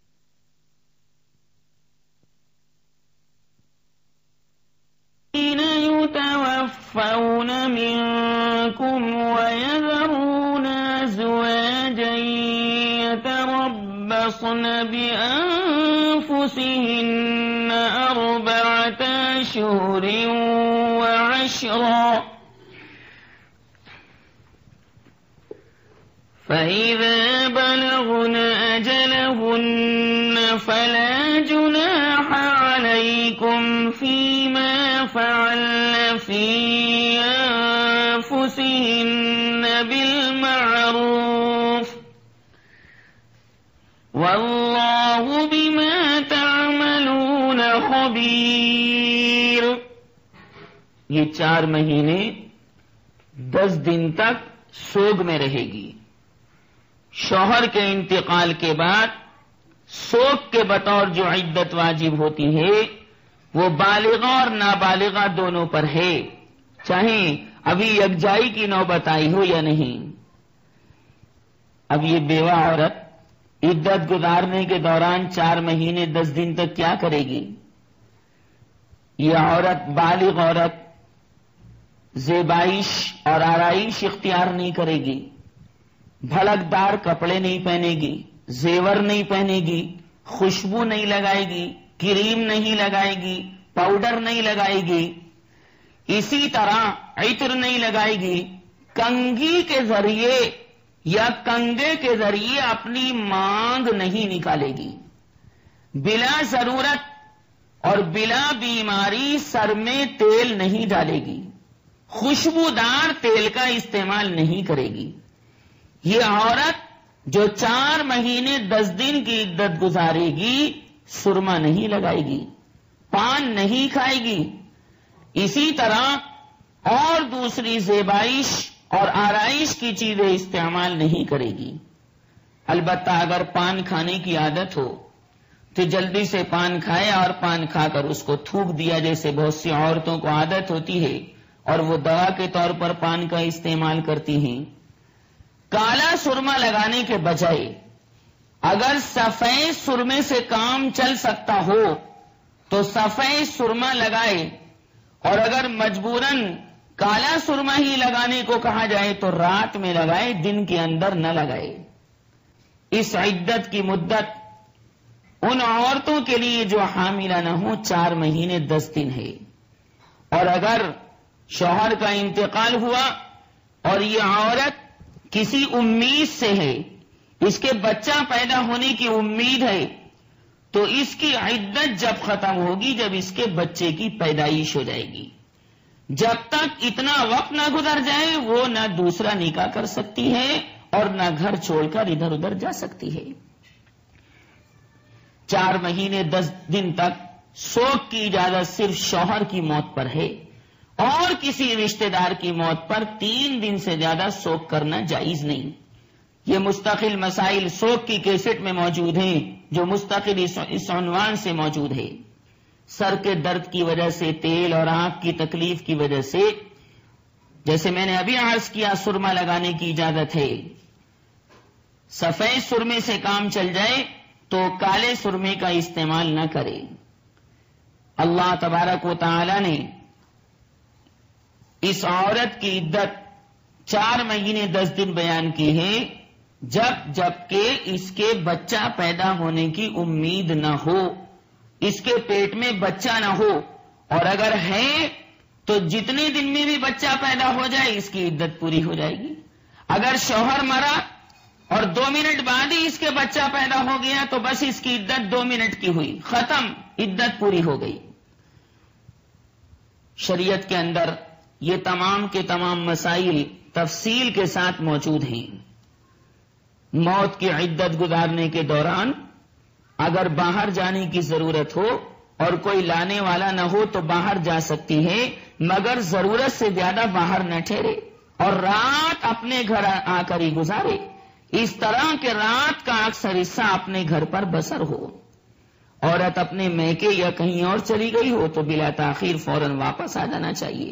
يتوفون منكم ويذرون أزواجا يتربصن بأنفسهن 4 أشهر وعشرا فإذا بلغن أجلهن فلا جناح عليكم فيما فعلن في أنفسهن بالمعروف والله بما تعملون خبیر. یہ 4 مہینے 10 دن تک سوگ میں رہے گی. شوہر کے انتقال کے بعد سوگ کے بطور جو عدت واجب ہوتی ہے وہ بالغہ اور نابالغہ دونوں پر ہے، چاہے ابھی یکجائی کی نوبت آئی ہو یا نہیں. اب یہ بیوہ عورت عدت گزارنے کے دوران 4 مہینے 10 دن تک کیا کرے گی؟ یہ عورت بالغ عورت زیبائش اور آرائش اختیار نہیں کرے گی، بھڑکدار کپڑے نہیں پہنے گی، زیور نہیں پہنے گی، خوشبو نہیں لگائے گی، کریم نہیں لگائے گی، پاؤڈر نہیں لگائے گی، اسی طرح عطر نہیں لگائے گی. کنگھی کے ذریعے یا کنگے کے ذریعے اپنی مانگ نہیں نکالے گی. بلا ضرورت اور بلا بیماری سر میں تیل نہیں ڈالے گی، خوشبودار تیل کا استعمال نہیں کرے گی. یہ عورت جو 4 مہینے 10 دن کی عدت گزارے گی سرما نہیں لگائے گی، پان نہیں کھائے گی، اسی طرح اور دوسری زیبائش اور آرائش کی چیزیں استعمال نہیں کرے گی. البتہ اگر پان کھانے کی عادت ہو تو جلدی سے پان کھائے اور پان کھا کر اس کو تھوک دیا، جیسے بہت سی عورتوں کو عادت ہوتی ہے اور وہ دوا کے طور پر پان کا استعمال کرتی ہیں. کالا سرما لگانے کے بجائے اگر سفید سرمے سے کام چل سکتا ہو تو سفید سرما لگائے، اور اگر مجبوراً کالا سرما ہی لگانے کو کہا جائے تو رات میں لگائے، دن کے اندر نہ لگائے. اس عدت کی مدت ان عورتوں کے لیے جو حاملہ نہ ہو 4 مہینے 10 دن ہے. اور اگر شوہر کا انتقال ہوا اور یہ عورت کسی امید سے ہے، اس کے بچہ پیدا ہونے کی امید ہے، تو اس کی عدت جب ختم ہوگی جب اس کے بچے کی پیدائش ہو جائے گی. جب تک اتنا وقت نہ گزر جائے وہ نہ دوسرا نکاح کر سکتی ہے اور نہ گھر چھوڑ کر ادھر ادھر جا سکتی ہے. 4 مہینے 10 دن تک سوگ کی اجازت صرف شوہر کی موت پر ہے، اور کسی رشتہ دار کی موت پر 3 دن سے زیادہ سوگ کرنا جائز نہیں. یہ مستقل مسائل سوگ کی کیسٹ میں موجود ہیں جو مستقل اس عنوان سے موجود ہے. سر کے درد کی وجہ سے، تیل اور آنکھ کی تکلیف کی وجہ سے، جیسے میں نے ابھی عرض کیا، سرما لگانے کی اجازت ہے. سفید سرمے سے کام چل جائے تو کالے سرمے کا استعمال نہ کرے. اللہ تبارک و تعالی نے اس عورت کی عدت 4 مہینے 10 دن بیان کی ہے جب کہ اس کے بچہ پیدا ہونے کی امید نہ ہو، اس کے پیٹ میں بچہ نہ ہو، اور اگر ہے تو جتنے دن میں بھی بچہ پیدا ہو جائے اس کی عدت پوری ہو جائے گی. اگر شوہر مرا اور 2 منٹ بعد ہی اس کے بچہ پیدا ہو گیا تو بس اس کی عدت 2 منٹ کی ہوئی، ختم، عدت پوری ہو گئی. شریعت کے اندر یہ تمام کے تمام مسائل تفصیل کے ساتھ موجود ہیں. موت کی عدت گزارنے کے دوران اگر باہر جانے کی ضرورت ہو اور کوئی لانے والا نہ ہو تو باہر جا سکتی ہے، مگر ضرورت سے زیادہ باہر نہ ٹھہرے اور رات اپنے گھر آ کر ہی گزارے. اس طرح کہ رات کا اکثر حصہ اپنے گھر پر بسر ہو. عورت اپنے میکے یا کہیں اور چلی گئی ہو تو بلا تاخیر فوراً واپس آ جانا چاہیے،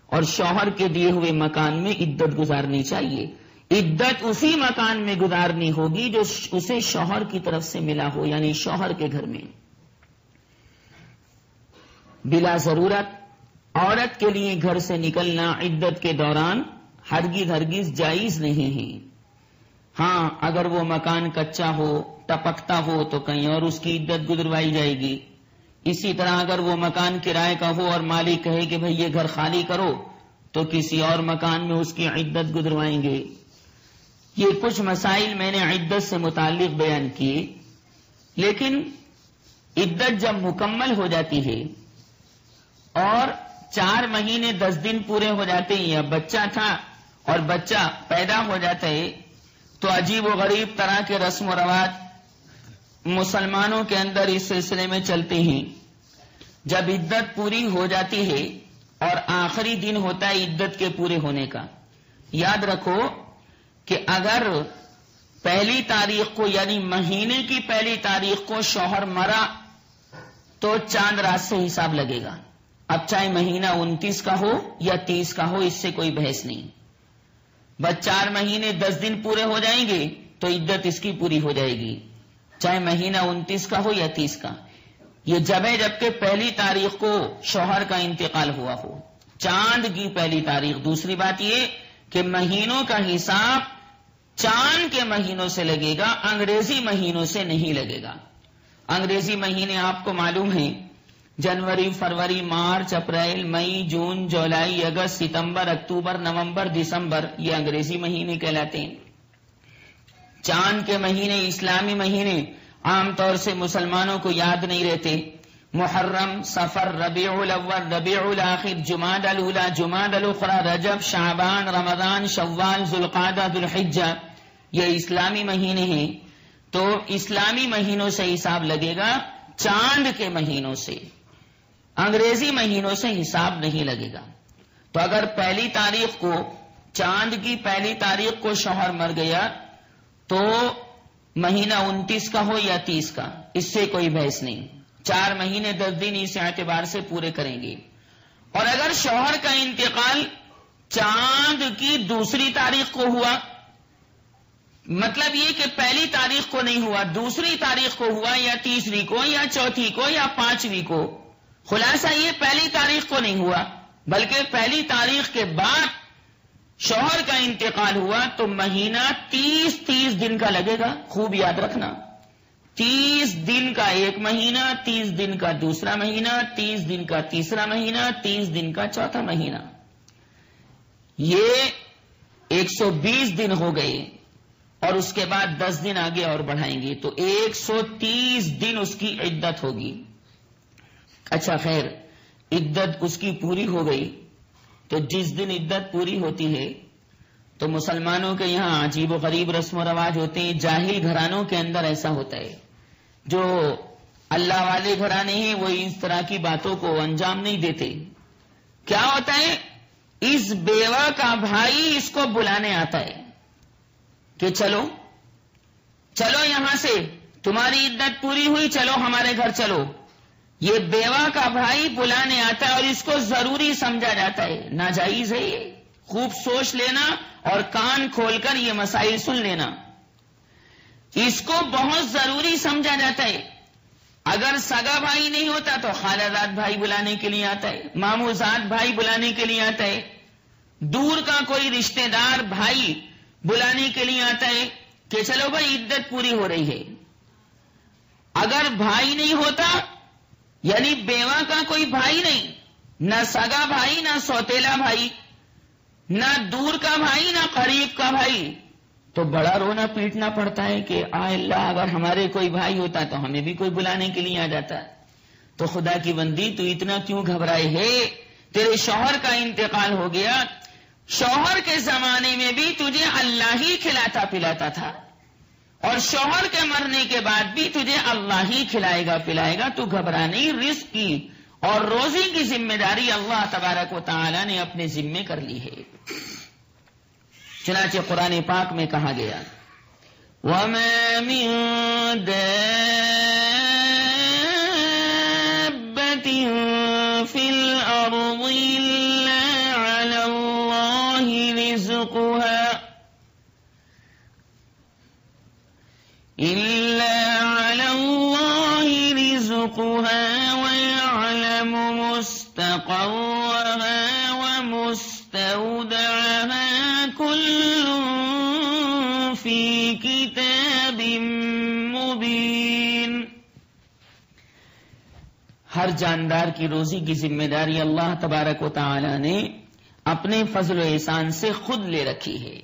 اور شوہر کے دیے ہوئے مکان میں عدت گزارنی چاہیے۔ عدت اسی مکان میں گزارنی ہوگی جو اسے شوہر کی طرف سے ملا ہو، یعنی شوہر کے گھر میں۔ بلا ضرورت عورت کے لیے گھر سے نکلنا عدت کے دوران ہرگز جائز نہیں ہے۔ ہاں، اگر وہ مکان کچا ہو، ٹپکتا ہو تو کہیں اور اس کی عدت گزروائی جائے گی۔ اسی طرح اگر وہ مکان کرائے کا ہو اور مالک کہے کہ بھئی یہ گھر خالی کرو تو کسی اور مکان میں اس کی عدت گزروائیں گے۔ یہ کچھ مسائل میں نے عدت سے متعلق بیان کیے، لیکن عدت جب مکمل ہو جاتی ہے اور 4 مہینے 10 دن پورے ہو جاتے ہیں، یا بچہ تھا اور بچہ پیدا ہو جاتا ہے، تو عجیب و غریب طرح کے رسم و رواج مسلمانوں کے اندر اس سلسلے میں چلتے ہیں۔ جب عدت پوری ہو جاتی ہے اور آخری دن ہوتا ہے عدت کے پورے ہونے کا، یاد رکھو کہ اگر پہلی تاریخ کو یعنی مہینے کی پہلی تاریخ کو شوہر مرا تو چاند رات سے حساب لگے گا۔ اب چاہے مہینہ 29 کا ہو یا 30 کا ہو، اس سے کوئی بحث نہیں۔ بس 4 مہینے 10 دن پورے ہو جائیں گے تو عدت اس کی پوری ہو جائے گی، چاہے مہینہ 29 کا ہو یا 30 کا۔ یہ جب ہے جبکہ پہلی تاریخ کو شوہر کا انتقال ہوا ہو، چاند کی پہلی تاریخ۔ دوسری بات یہ کہ مہینوں کا حساب چاند کے مہینوں سے لگے گا، انگریزی مہینوں سے نہیں لگے گا۔ انگریزی مہینے آپ کو معلوم ہیں، جنوری، فروری، مارچ، اپریل، مئی، جون، جولائی، اگست، ستمبر، اکتوبر، نومبر، دسمبر، یہ انگریزی مہینے کہلاتے ہیں۔ چاند کے مہینے، اسلامی مہینے عام طور سے مسلمانوں کو یاد نہیں رہتے۔ محرم، صفر، ربیع الاول، ربیع الاخر، جمادی الاولی، جمادی الاخری، رجب، شعبان، رمضان، شوال، ذوالقعدہ، ذوالحجہ، یہ اسلامی مہینے ہیں۔ تو اسلامی مہینوں سے حساب لگے گا، چاند کے مہینوں سے، انگریزی مہینوں سے حساب نہیں لگے گا۔ تو اگر پہلی تاریخ کو، چاند کی پہلی تاریخ کو شوہر مر گیا تو مہینہ 29 کا ہو یا 30 کا، اس سے کوئی بحث نہیں۔ 4 مہینے 10 دن اس اعتبار سے پورے کریں گے۔ اور اگر شوہر کا انتقال چاند کی دوسری تاریخ کو ہوا، مطلب یہ کہ پہلی تاریخ کو نہیں ہوا، دوسری تاریخ کو ہوا، یا تیسری کو، یا چوتھی کو، یا 5ویں کو، خلاصہ یہ پہلی تاریخ کو نہیں ہوا بلکہ پہلی تاریخ کے بعد شوہر کا انتقال ہوا، تو مہینہ 30 دن کا لگے گا۔ خوب یاد رکھنا، 30 دن کا ایک مہینہ، 30 دن کا دوسرا مہینہ، 30 دن کا تیسرا مہینہ، 30 دن کا چوتھا مہینہ، یہ 120 دن ہو گئے، اور اس کے بعد 10 دن آگے اور بڑھائیں گے تو 130 دن اس کی عدت ہوگی۔ اچھا خیر، عدت اس کی پوری ہو گئی تو جس دن عدت پوری ہوتی ہے تو مسلمانوں کے یہاں عجیب و غریب رسم و رواج ہوتے ہیں۔ جاہل گھرانوں کے اندر ایسا ہوتا ہے، جو اللہ والے گھرانے ہیں وہ اس طرح کی باتوں کو انجام نہیں دیتے۔ کیا ہوتا ہے، اس بیوہ کا بھائی اس کو بلانے آتا ہے کہ چلو یہاں سے، تمہاری عدت پوری ہوئی، چلو ہمارے گھر چلو۔ یہ بیوہ کا بھائی بلانے آتا ہے اور اس کو ضروری سمجھا جاتا ہے۔ ناجائز ہے یہ، خوب سوچ لینا اور کان کھول کر یہ مسائل سن لینا۔ اس کو بہت ضروری سمجھا جاتا ہے۔ اگر سگا بھائی نہیں ہوتا تو خالہ زاد بھائی بلانے کے لیے آتا ہے، ماموں زاد بھائی بلانے کے لیے آتا ہے، دور کا کوئی رشتہ دار بھائی بلانے کے لیے آتا ہے کہ چلو بھائی عدت پوری ہو رہی ہے۔ اگر بھائی نہیں ہوتا، یعنی بیوہ کا کوئی بھائی نہیں، نہ سگا بھائی، نہ سوتیلا بھائی، نہ دور کا بھائی، نہ قریب کا بھائی، تو بڑا رونا پیٹنا پڑتا ہے کہ آئے اللہ، اگر ہمارے کوئی بھائی ہوتا تو ہمیں بھی کوئی بلانے کے لیے آ جاتا۔ تو خدا کی بندی، تو اتنا کیوں گھبرائے ہے؟ تیرے شوہر کا انتقال ہو گیا، شوہر کے زمانے میں بھی تجھے اللہ ہی کھلاتا پلاتا تھا، اور شوہر کے مرنے کے بعد بھی تجھے اللہ ہی کھلائے گا پلائے گا۔ تو گھبرا نہیں، رزق کی اور روزی کی ذمہ داری اللہ تبارک و تعالی نے اپنے ذمے کر لی ہے۔ چنانچہ قرآن پاک میں کہا گیا، وَمَا مِن دَابَّةٍ رزقها ويعلم مستقرها ومستودعها كل في كتاب مبين. ہر جاندار کی روزی کی ذمہ داری اللہ تبارک و تعالی نے اپنے فضل و احسان سے خود لے رکھی ہے.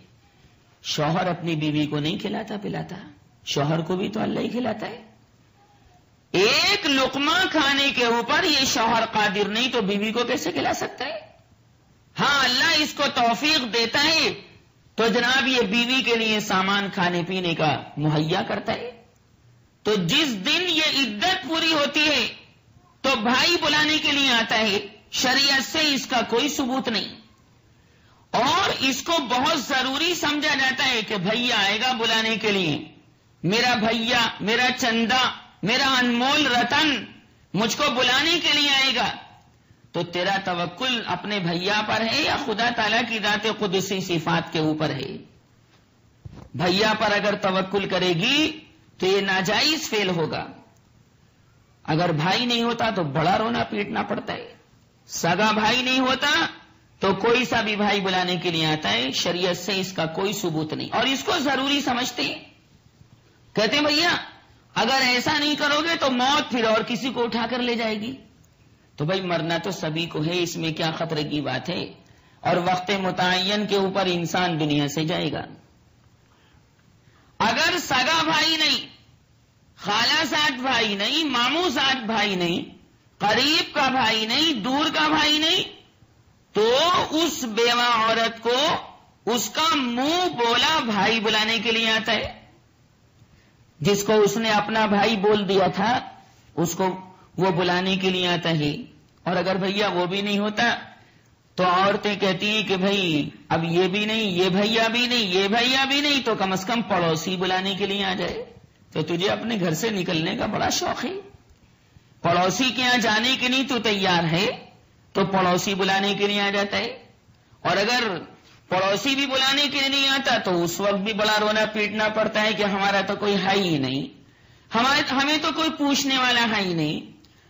شوہر اپنی بیوی کو نہیں کھلاتا پلاتا، شوہر کو بھی تو اللہ ہی کھلاتا ہے. ایک لقمہ کھانے کے اوپر یہ شوہر قادر نہیں تو بیوی کو کیسے کھلا سکتا ہے؟ ہاں اللہ اس کو توفیق دیتا ہے تو جناب یہ بیوی کے لیے سامان کھانے پینے کا مہیا کرتا ہے. تو جس دن یہ عدت پوری ہوتی ہے تو بھائی بلانے کے لیے آتا ہے. شریعت سے اس کا کوئی ثبوت نہیں اور اس کو بہت ضروری سمجھا جاتا ہے کہ بھیا آئے گا بلانے کے لیے، میرا بھیا، میرا چندہ، میرا انمول رتن مجھ کو بلانے کے لیے آئے گا. تو تیرا توکل اپنے بھیا پر ہے یا خدا تعالیٰ کی ذات قدسی صفات کے اوپر ہے؟ بھیا پر اگر توکل کرے گی تو یہ ناجائز فعل ہوگا. اگر بھائی نہیں ہوتا تو بڑا رونا پیٹنا پڑتا ہے. سگا بھائی نہیں ہوتا تو کوئی سا بھی بھائی بلانے کے لیے آتا ہے. شریعت سے اس کا کوئی ثبوت نہیں اور اس کو ضروری سمجھتے ہیں. کہتے ہیں بھیا اگر ایسا نہیں کرو گے تو موت پھر اور کسی کو اٹھا کر لے جائے گی. تو بھائی مرنا تو سبھی کو ہے، اس میں کیا خطرے کی بات ہے؟ اور وقت متعین کے اوپر انسان دنیا سے جائے گا. اگر سگا بھائی نہیں، خالہ زاد بھائی نہیں، ماموں زاد بھائی نہیں، قریب کا بھائی نہیں، دور کا بھائی نہیں، تو اس بیوہ عورت کو اس کا منہ بولا بھائی بلانے کے لیے آتا ہے. جس کو اس نے اپنا بھائی بول دیا تھا اس کو وہ بلانے کے لیے آتا ہے. اور اگر بھیا وہ بھی نہیں ہوتا تو عورتیں کہتی ہیں کہ بھائی اب یہ بھی نہیں، یہ بھیا بھی نہیں، یہ بھیا بھی نہیں، تو کم از کم پڑوسی بلانے کے لیے آ جائے. تو تجھے اپنے گھر سے نکلنے کا بڑا شوق ہے، پڑوسی کے یہاں جانے کے لیے تو تیار ہے تو پڑوسی بلانے کے لیے آ جاتا ہے. اور اگر پڑوسی بھی بلانے کے لیے نہیں آتا تو اس وقت بھی بڑا رونا پیٹنا پڑتا ہے کہ ہمارا تو کوئی ہے ہی نہیں، ہمیں تو کوئی پوچھنے والا ہے ہی نہیں،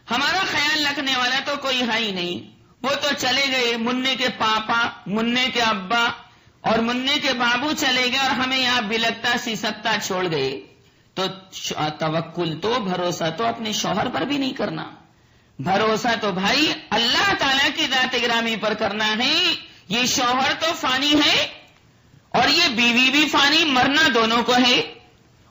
ہمارا خیال رکھنے والا تو کوئی ہے ہی نہیں. وہ تو چلے گئے، مننے کے پاپا، مننے کے ابا اور مننے کے بابو چلے گئے اور ہمیں یہاں بلکتا سسکتا چھوڑ گئے. تو توکل تو بھروسہ تو اپنے شوہر پر بھی نہیں کرنا، بھروسہ تو بھائی اللہ تعالیٰ کی ذات گرامی پر کرنا ہے. یہ شوہر تو فانی ہے اور یہ بیوی بھی فانی، مرنا دونوں کو ہے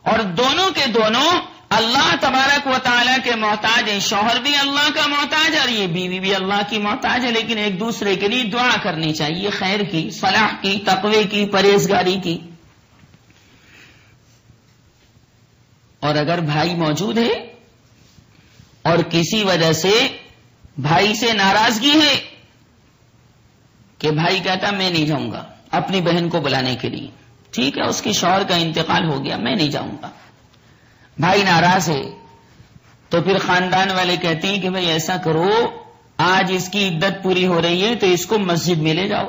اور دونوں کے دونوں اللہ تبارک و تعالیٰ کے محتاج ہیں. شوہر بھی اللہ کا محتاج اور یہ بیوی بھی اللہ کی محتاج ہے. لیکن ایک دوسرے کے لیے دعا کرنی چاہیے، خیر کی، صلاح کی، تقوی کی، پرہیزگاری کی. اور اگر بھائی موجود ہے اور کسی وجہ سے بھائی سے ناراضگی ہے کہ بھائی کہتا میں نہیں جاؤں گا اپنی بہن کو بلانے کے لیے، ٹھیک ہے اس کے شوہر کا انتقال ہو گیا، میں نہیں جاؤں گا، بھائی ناراض ہے، تو پھر خاندان والے کہتے ہیں کہ بھئی ایسا کرو آج اس کی عدت پوری ہو رہی ہے تو اس کو مسجد میں لے جاؤ.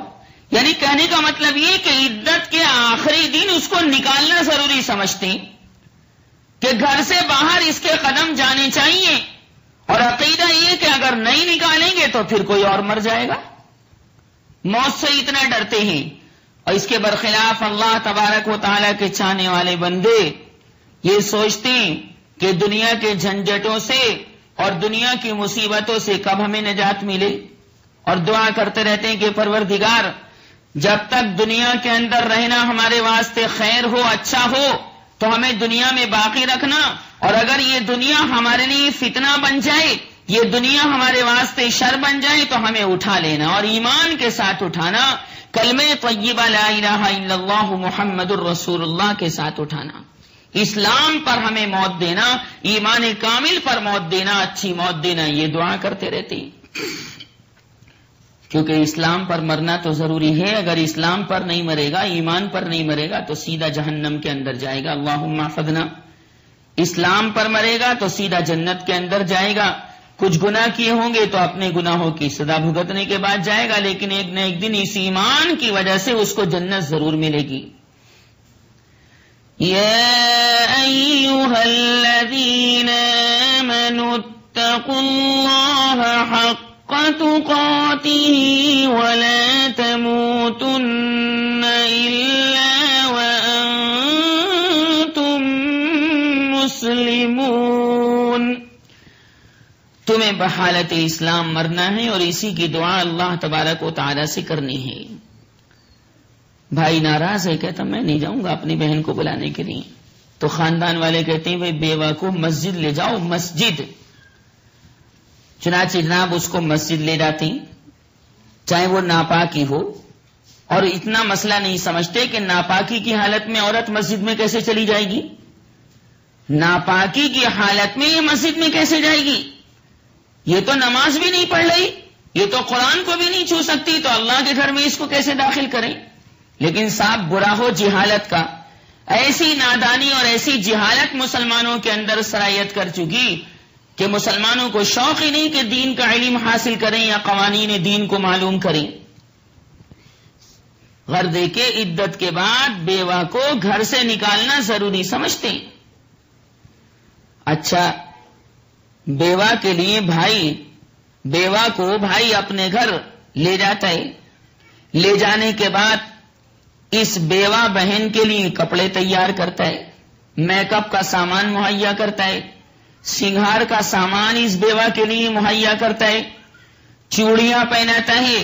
یعنی کہنے کا مطلب یہ کہ عدت کے آخری دن اس کو نکالنا ضروری سمجھتے ہیں کہ گھر سے باہر اس کے قدم جانے چاہیے. اور عقیدہ یہ کہ اگر نہیں نکالیں گے تو پھر کوئی اور مر جائے گا. موت سے اتنا ڈرتے ہیں. اور اس کے برخلاف اللہ تبارک و تعالیٰ کے چاہنے والے بندے یہ سوچتے ہیں کہ دنیا کے جھنجھٹوں سے اور دنیا کی مصیبتوں سے کب ہمیں نجات ملے، اور دعا کرتے رہتے ہیں کہ پروردگار جب تک دنیا کے اندر رہنا ہمارے واسطے خیر ہو، اچھا ہو، تو ہمیں دنیا میں باقی رکھنا، اور اگر یہ دنیا ہمارے لیے فتنہ بن جائے، یہ دنیا ہمارے واسطے شر بن جائے تو ہمیں اٹھا لینا اور ایمان کے ساتھ اٹھانا، کلمہ طیبہ لا الہ الا اللہ محمد الرسول اللہ کے ساتھ اٹھانا، اسلام پر ہمیں موت دینا، ایمان کامل پر موت دینا، اچھی موت دینا. یہ دعا کرتے رہتے ہیں کیونکہ اسلام پر مرنا تو ضروری ہے. اگر اسلام پر نہیں مرے گا، ایمان پر نہیں مرے گا تو سیدھا جہنم کے اندر جائے گا. اللہم احفظنا. اسلام پر مرے گا تو سیدھا جنت کے اندر جائے گا. کچھ گناہ کیے ہوں گے تو اپنے گناہوں کی سزا بھگتنے کے بعد جائے گا، لیکن ایک نہ ایک دن اس ایمان کی وجہ سے اس کو جنت ضرور ملے گی۔ یا ایھا الذین آمنوا اتقوا اللہ حق تقاتہ ولا تموتن الا وانتم مسلمون۔ تمہیں بحالت اسلام مرنا ہے اور اسی کی دعا اللہ تبارک و تعالی سے کرنی ہے۔ بھائی ناراض ہے، کہتا میں نہیں جاؤں گا اپنی بہن کو بلانے کے لیے، تو خاندان والے کہتے ہیں بھائی بیوہ کو مسجد لے جاؤ، مسجد۔ چنانچہ جناب اس کو مسجد لے جاتی، چاہے وہ ناپاکی ہو، اور اتنا مسئلہ نہیں سمجھتے کہ ناپاکی کی حالت میں عورت مسجد میں کیسے چلی جائے گی، ناپاکی کی حالت میں یہ مسجد میں کیسے جائے گی، یہ تو نماز بھی نہیں پڑھ رہی، یہ تو قرآن کو بھی نہیں چھو سکتی، تو اللہ کے گھر میں اس کو کیسے داخل کریں۔ لیکن صاحب برا ہو جہالت کا، ایسی نادانی اور ایسی جہالت مسلمانوں کے اندر سرایت کر چکی کہ مسلمانوں کو شوق ہی نہیں کہ دین کا علم حاصل کریں یا قوانین دین کو معلوم کریں۔ غرضے کے عدت کے بعد بیوہ کو گھر سے نکالنا ضروری سمجھتے ہیں۔ اچھا، بیوہ کے لیے بیوہ کو بھائی اپنے گھر لے جاتا ہے، لے جانے کے بعد اس بیوہ بہن کے لیے کپڑے تیار کرتا ہے، میک اپ کا سامان مہیا کرتا ہے، سنگھار کا سامان اس بیوہ کے لیے مہیا کرتا ہے، چوڑیاں پہناتا ہے،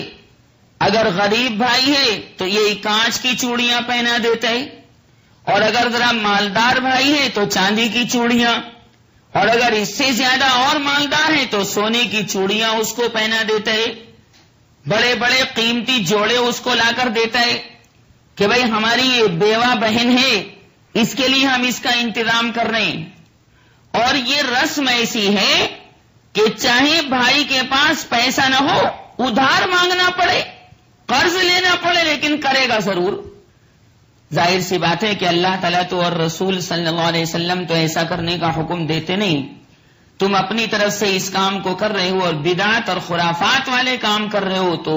اگر غریب بھائی ہے تو یہ کانچ کی چوڑیاں پہنا دیتا ہے، اور اگر ذرا مالدار بھائی ہے تو چاندی کی چوڑیاں، اور اگر اس سے زیادہ اور مالدار ہے تو سونے کی چوڑیاں اس کو پہنا دیتا ہے، بڑے بڑے قیمتی جوڑے اس کو لا کر دیتا ہے کہ بھئی ہماری یہ بیوہ بہن ہے، اس کے لیے ہم اس کا انتظام کر رہے ہیں۔ اور یہ رسم ایسی ہے کہ چاہے بھائی کے پاس پیسہ نہ ہو، ادھار مانگنا پڑے، قرض لینا پڑے، لیکن کرے گا ضرور۔ ظاہر سی بات ہے کہ اللہ تعالیٰ تو اور رسول صلی اللہ علیہ وسلم تو ایسا کرنے کا حکم دیتے نہیں، تم اپنی طرف سے اس کام کو کر رہے ہو اور بدعت اور خرافات والے کام کر رہے ہو، تو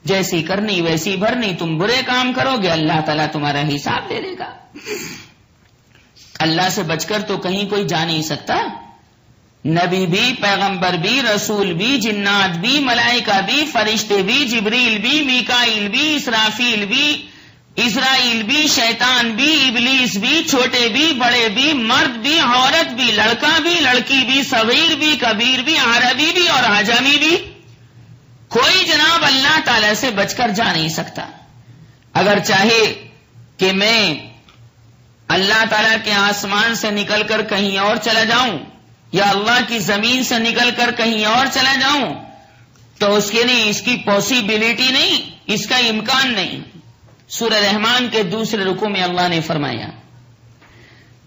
جیسی کرنی ویسی بھرنی، تم برے کام کرو گے اللہ تعالیٰ تمہارا حساب لے لے گا۔ اللہ سے بچ کر تو کہیں کوئی جا نہیں سکتا، نبی بھی، پیغمبر بھی، رسول بھی، جنات بھی، ملائکہ بھی، فرشتے بھی، جبریل بھی، میکائیل بھی، اسرافیل بھی، اسرائیل بھی، شیطان بھی، ابلیس بھی، چھوٹے بھی، بڑے بھی، مرد بھی، عورت بھی، لڑکا بھی، لڑکی بھی، صغیر بھی، کبیر بھی، عربی بھی اور عجمی بھی، کوئی جناب اللہ تعالی سے بچ کر جا نہیں سکتا۔ اگر چاہے کہ میں اللہ تعالیٰ کے آسمان سے نکل کر کہیں اور چلا جاؤں یا اللہ کی زمین سے نکل کر کہیں اور چلا جاؤں، تو اس کے لیے اس کی پاسیبلٹی نہیں، اس کا امکان نہیں۔ سورہ رحمان کے دوسرے رکوع میں اللہ نے فرمایا،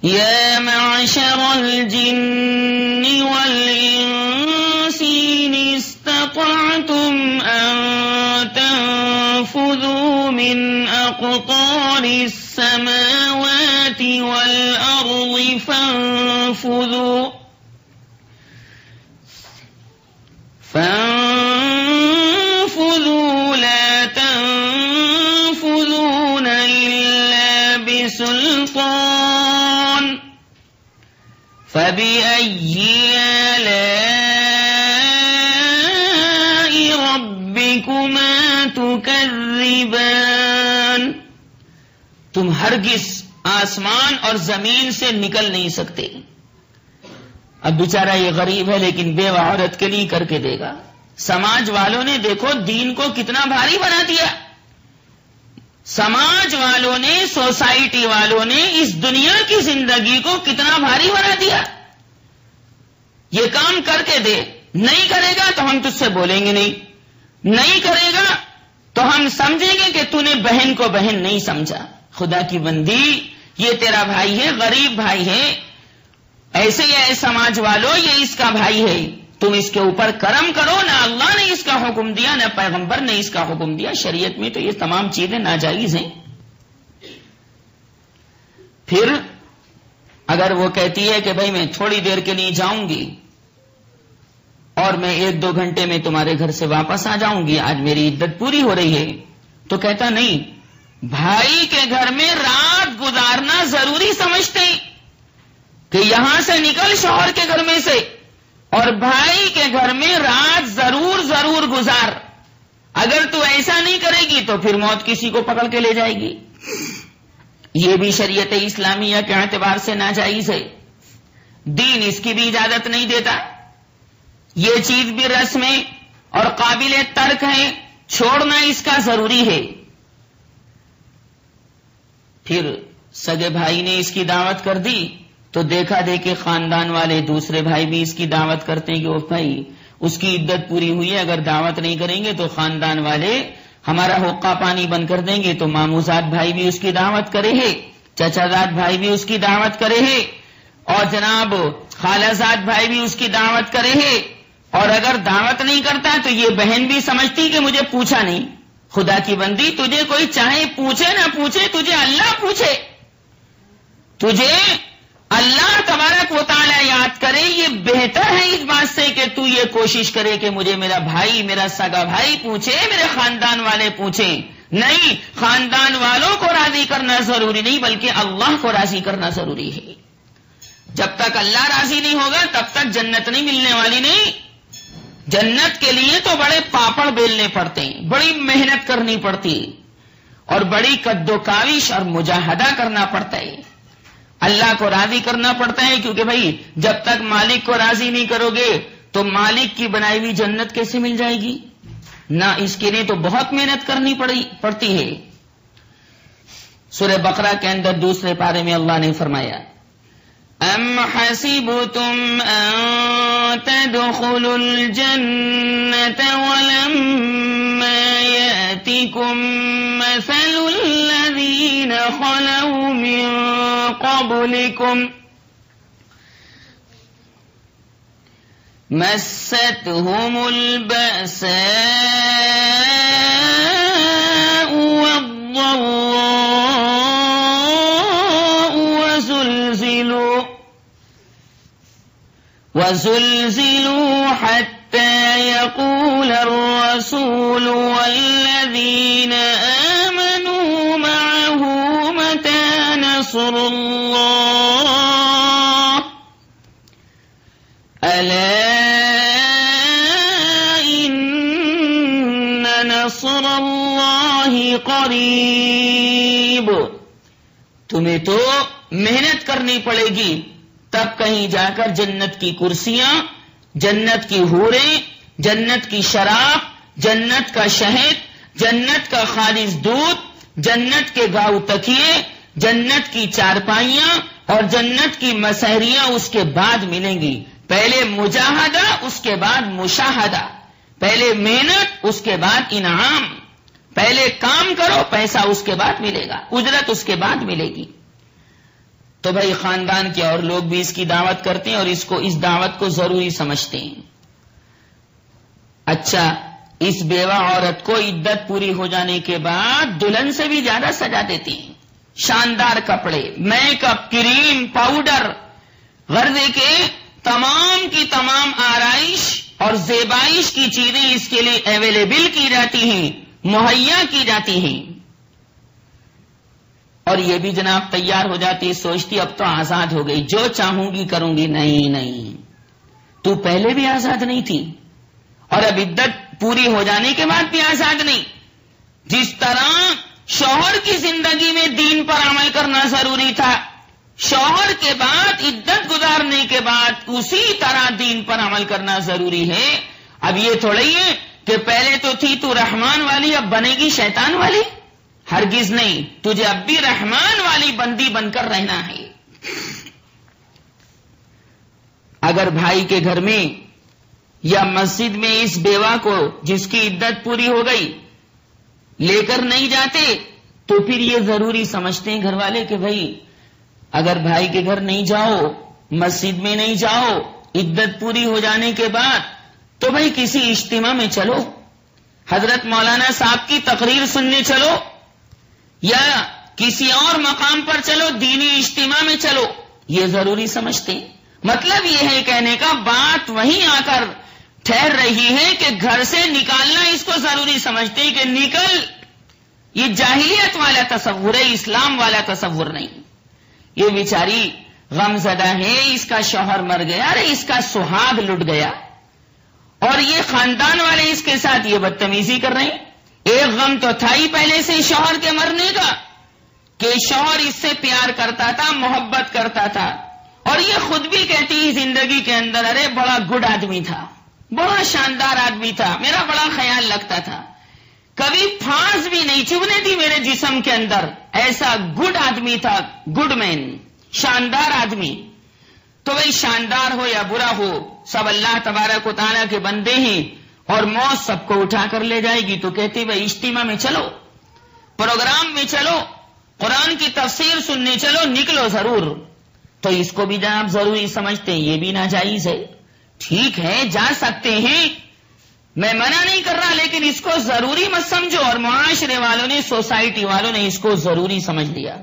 یا معشر الجن والانس ان استطعتم ان تنفذوا من اقطار السماوات والارض فانفذوا لا تنفذون الا بسلطان فبأي آلاء ربكما تكذبان۔ تم ہرگز آسمان اور زمین سے نکل نہیں سکتے۔ اب بیچارہ یہ غریب ہے لیکن بیوہ عورت کے لیے کر کے دے گا۔ سماج والوں نے دیکھو دین کو کتنا بھاری بنا دیا، سماج والوں نے، سوسائٹی والوں نے اس دنیا کی زندگی کو کتنا بھاری بنا دیا۔ یہ کام کر کے دے، نہیں کرے گا تو ہم تجھ سے بولیں گے نہیں کرے گا تو ہم سمجھیں گے کہ تو نے بہن کو بہن نہیں سمجھا۔ خدا کی بندی، یہ تیرا بھائی ہے، غریب بھائی ہے، ایسے ہی ہے سماج والوں، یہ اس کا بھائی ہے، تم اس کے اوپر کرم کرو۔ نہ اللہ نے اس کا حکم دیا، نہ پیغمبر نے اس کا حکم دیا، شریعت میں تو یہ تمام چیزیں ناجائز ہیں۔ پھر اگر وہ کہتی ہے کہ بھئی میں تھوڑی دیر کے لیے جاؤں گی اور میں 1-2 گھنٹے میں تمہارے گھر سے واپس آ جاؤں گی، آج میری عدت پوری ہو رہی ہے. تو کہتا نہیں، بھائی کے گھر میں رات گزارنا ضروری سمجھتے ہیں کہ یہاں سے نکل شوہر کے گھر میں سے اور بھائی کے گھر میں رات ضرور گزار. اگر تو ایسا نہیں کرے گی تو پھر موت کسی کو پکڑ کے لے جائے گی. یہ بھی شریعت اسلامیہ کے اعتبار سے ناجائز ہے. دین اس کی بھی اجازت نہیں دیتا. یہ چیز بھی رسم ہے اور قابل ترک ہے، چھوڑنا اس کا ضروری ہے. پھر سگے بھائی نے اس کی دعوت کر دی تو دیکھا دیکھے خاندان والے دوسرے بھائی بھی اس کی دعوت کرتے ہیں کہ وہ بھائی اس کی عدت پوری ہوئی ہے، اگر دعوت نہیں کریں گے تو خاندان والے ہمارا حقہ پانی بند کر دیں گے. تو ماموزاد بھائی بھی اس کی دعوت کرے ہے، چچا زاد بھائی بھی اس کی دعوت کرے ہے، اور جناب خالہ زاد بھائی بھی اس کی دعوت کرے ہے. اور اگر دعوت نہیں کرتا تو یہ بہن بھی سمجھتی کہ مجھے پوچھا نہیں. خدا کی بندی، تجھے کوئی چاہے پوچھے نہ پوچھے، تجھے اللہ پوچھے، تجھے اللہ تبارک و تعالی یاد کرے، یہ بہتر ہے اس بات سے کہ تو یہ کوشش کرے کہ مجھے میرا بھائی، میرا سگا بھائی پوچھے، میرے خاندان والے پوچھیں. نہیں، خاندان والوں کو راضی کرنا ضروری نہیں بلکہ اللہ کو راضی کرنا ضروری ہے. جب تک اللہ راضی نہیں ہوگا تب تک جنت نہیں ملنے والی. نہیں، جنت کے لیے تو بڑے پاپڑ بیلنے پڑتے ہیں، بڑی محنت کرنی پڑتی اور بڑی قد و کاوش اور مجاہدہ کرنا پڑتا ہے. اللہ کو راضی کرنا پڑتا ہے، کیونکہ بھائی جب تک مالک کو راضی نہیں کرو گے تو مالک کی بنائی ہوئی جنت کیسے مل جائے گی؟ نہ، اس کے لیے تو بہت محنت کرنی پڑتی ہے. سورہ بقرہ کے اندر دوسرے پارے میں اللہ نے فرمایا، ام حسبتم ان تدخلوا الجنة ولما يأتكم مثل الذين خلوا من قبلكم مستهم البأساء والضراء وزلزلوا حتى يقول الرسول والذين آمنوا معه متى نصر الله ألا إن نصر الله قريب. تمہیں تو محنت کرنی پڑے گی، تب کہیں جا کر جنت کی کرسیاں، جنت کی حوریں، جنت کی شراب، جنت کا شہد، جنت کا خالص دودھ، جنت کے گاؤ تکیے، جنت کی چارپائیاں اور جنت کی مسحریاں اس کے بعد ملیں گی. پہلے مجاہدہ، اس کے بعد مشاہدہ، پہلے محنت، اس کے بعد انعام. پہلے کام کرو، پیسہ اس کے بعد ملے گا، اجرت اس کے بعد ملے گی. تو بھائی خاندان کے اور لوگ بھی اس کی دعوت کرتے ہیں اور اس دعوت کو ضروری سمجھتے ہیں. اچھا، اس بیوہ عورت کو عدت پوری ہو جانے کے بعد دلہن سے بھی زیادہ سجا دیتی ہیں. شاندار کپڑے، میک اپ، کریم، پاؤڈر، غرضے کے تمام کی تمام آرائش اور زیبائش کی چیزیں اس کے لیے اویلیبل کی جاتی ہیں، مہیا کی جاتی ہیں. اور یہ بھی جناب تیار ہو جاتی، سوچتی اب تو آزاد ہو گئی، جو چاہوں گی کروں گی. نہیں، تو پہلے بھی آزاد نہیں تھی اور اب عدت پوری ہو جانے کے بعد بھی آزاد نہیں. جس طرح شوہر کی زندگی میں دین پر عمل کرنا ضروری تھا، شوہر کے بعد عدت گزارنے کے بعد اسی طرح دین پر عمل کرنا ضروری ہے. اب یہ تھوڑی ہے کہ پہلے تو تھی تو رحمان والی، اب بنے گی شیطان والی. ہرگز نہیں، تجھے اب بھی رحمان والی بندی بن کر رہنا ہے. اگر بھائی کے گھر میں یا مسجد میں اس بیوہ کو جس کی عدت پوری ہو گئی لے کر نہیں جاتے تو پھر یہ ضروری سمجھتے ہیں گھر والے کہ بھائی اگر بھائی کے گھر نہیں جاؤ، مسجد میں نہیں جاؤ، عدت پوری ہو جانے کے بعد تو بھائی کسی اجتماع میں چلو، حضرت مولانا صاحب کی تقریر سننے چلو یا کسی اور مقام پر چلو، دینی اجتماع میں چلو. یہ ضروری سمجھتے ہیں. مطلب یہ ہے کہنے کا، بات وہیں آ کر ٹھہر رہی ہے کہ گھر سے نکالنا اس کو ضروری سمجھتے ہیں کہ نکل. یہ جاہلیت والا تصور ہے، اسلام والا تصور نہیں. یہ بیچاری غم زدہ ہے، اس کا شوہر مر گیا، ارے اس کا سہاگ لٹ گیا، اور یہ خاندان والے اس کے ساتھ یہ بدتمیزی کر رہے ہیں. ایک غم تو تھا ہی پہلے سے شوہر کے مرنے کا کہ شوہر اس سے پیار کرتا تھا، محبت کرتا تھا، اور یہ خود بھی کہتی ہے زندگی کے اندر ارے بڑا گڈ آدمی تھا، بڑا شاندار آدمی تھا، میرا بڑا خیال لگتا تھا، کبھی پھانس بھی نہیں چبھنے تھی میرے جسم کے اندر، ایسا گڈ آدمی تھا، گڈ مین، شاندار آدمی. تو بھائی شاندار ہو یا برا ہو سب اللہ تبارک و تعالیٰ کے بندے ہیں، اور موت سب کو اٹھا کر لے جائے گی. تو کہتے بھائی اجتماع میں چلو، پروگرام میں چلو، قرآن کی تفسیر سننے چلو، نکلو ضرور. تو اس کو بھی جناب ضروری سمجھتے ہیں، یہ بھی ناجائز ہے. ٹھیک ہے جا سکتے ہیں، میں منع نہیں کر رہا، لیکن اس کو ضروری مت سمجھو. اور معاشرے والوں نے، سوسائٹی والوں نے اس کو ضروری سمجھ لیا.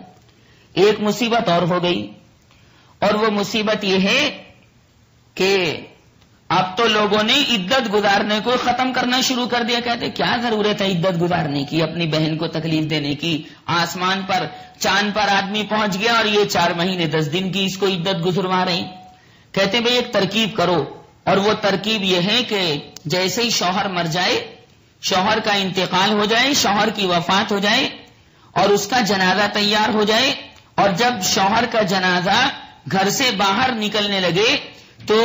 ایک مصیبت اور ہو گئی، اور وہ مصیبت یہ ہے کہ اب تو لوگوں نے عدت گزارنے کو ختم کرنا شروع کر دیا. کہتے کیا ضرورت ہے عدت گزارنے کی، اپنی بہن کو تکلیف دینے کی. آسمان پر چاند پر آدمی پہنچ گیا اور یہ 4 مہینے 10 دن کی اس کو عدت گزروا رہے ہیں. کہتے بھئی ایک ترکیب کرو، اور وہ ترکیب یہ ہے کہ جیسے ہی شوہر مر جائے، شوہر کا انتقال ہو جائے، شوہر کی وفات ہو جائے، اور اس کا جنازہ تیار ہو جائے، اور جب شوہر کا جنازہ گھر سے باہر نکلنے لگے تو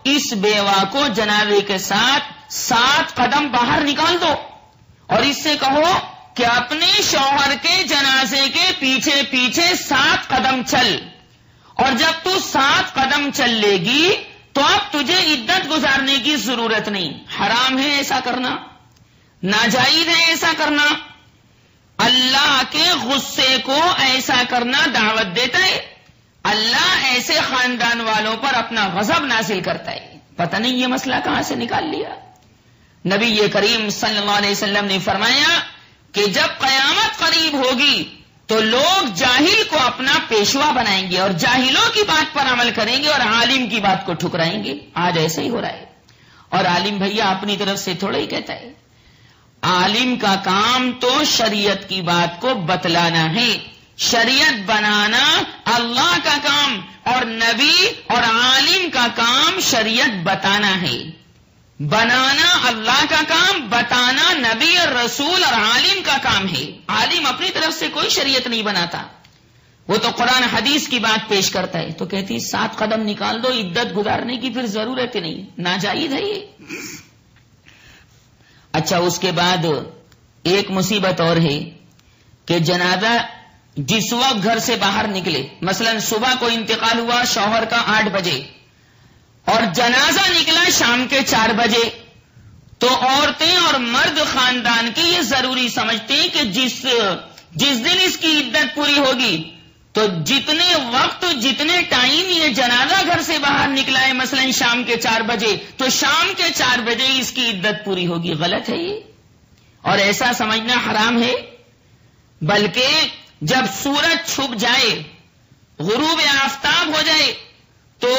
اس بیوہ کو جنازے کے ساتھ 7 قدم باہر نکال دو، اور اس سے کہو کہ اپنے شوہر کے جنازے کے پیچھے پیچھے 7 قدم چل، اور جب تو 7 قدم چل لے گی تو اب تجھے عدت گزارنے کی ضرورت نہیں. حرام ہے ایسا کرنا، ناجائز ہے ایسا کرنا. اللہ کے غصے کو ایسا کرنا دعوت دیتا ہے. اللہ ایسے خاندان والوں پر اپنا غضب نازل کرتا ہے. پتہ نہیں یہ مسئلہ کہاں سے نکال لیا. نبی کریم صلی اللہ علیہ وسلم نے فرمایا کہ جب قیامت قریب ہوگی تو لوگ جاہل کو اپنا پیشوا بنائیں گے، اور جاہلوں کی بات پر عمل کریں گے، اور عالم کی بات کو ٹھکرائیں گے. آج ایسا ہی ہو رہا ہے. اور عالم بھیا اپنی طرف سے تھوڑا ہی کہتا ہے. عالم کا کام تو شریعت کی بات کو بتلانا ہے. شریعت بنانا اللہ کا کام، اور نبی اور عالم کا کام شریعت بتانا ہے. بنانا اللہ کا کام، بتانا نبی اور رسول اور عالم کا کام ہے. عالم اپنی طرف سے کوئی شریعت نہیں بناتا، وہ تو قرآن حدیث کی بات پیش کرتا ہے. تو کہتی 7 قدم نکال دو، عدت گزارنے کی پھر ضرورت ہی نہیں، ناجائز ہے یہ. اچھا اس کے بعد ایک مصیبت اور ہے کہ جنازہ جس وقت گھر سے باہر نکلے، مثلا صبح کو انتقال ہوا شوہر کا 8 بجے، اور جنازہ نکلا شام کے 4 بجے، تو عورتیں اور مرد خاندان کی یہ ضروری سمجھتے ہیں کہ جس دن اس کی عدت پوری ہوگی تو جتنے وقت جتنے ٹائم یہ جنازہ گھر سے باہر نکلا ہے، مثلا شام کے 4 بجے، تو شام کے 4 بجے اس کی عدت پوری ہوگی. غلط ہے یہ، اور ایسا سمجھنا حرام ہے. بلکہ جب سورج چھپ جائے، غروب آفتاب ہو جائے، تو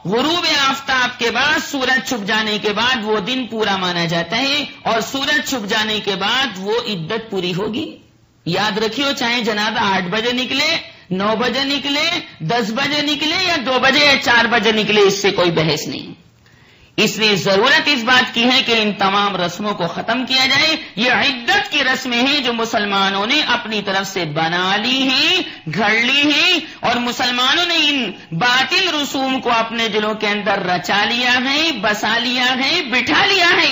غروب آفتاب کے بعد سورج چھپ جانے کے بعد وہ دن پورا مانا جاتا ہے، اور سورج چھپ جانے کے بعد وہ عدت پوری ہوگی. یاد رکھیو، چاہے جنازہ 8 بجے نکلے، 9 بجے نکلے، 10 بجے نکلے، یا 2 بجے یا 4 بجے نکلے، اس سے کوئی بحث نہیں. اس لیے ضرورت اس بات کی ہے کہ ان تمام رسموں کو ختم کیا جائے. یہ عدت کی رسمیں ہیں جو مسلمانوں نے اپنی طرف سے بنا لی ہیں، گھڑ لی ہیں، اور مسلمانوں نے ان باطل رسوم کو اپنے دلوں کے اندر رچا لیا ہے، بسا لیا ہے، بٹھا لیا ہے.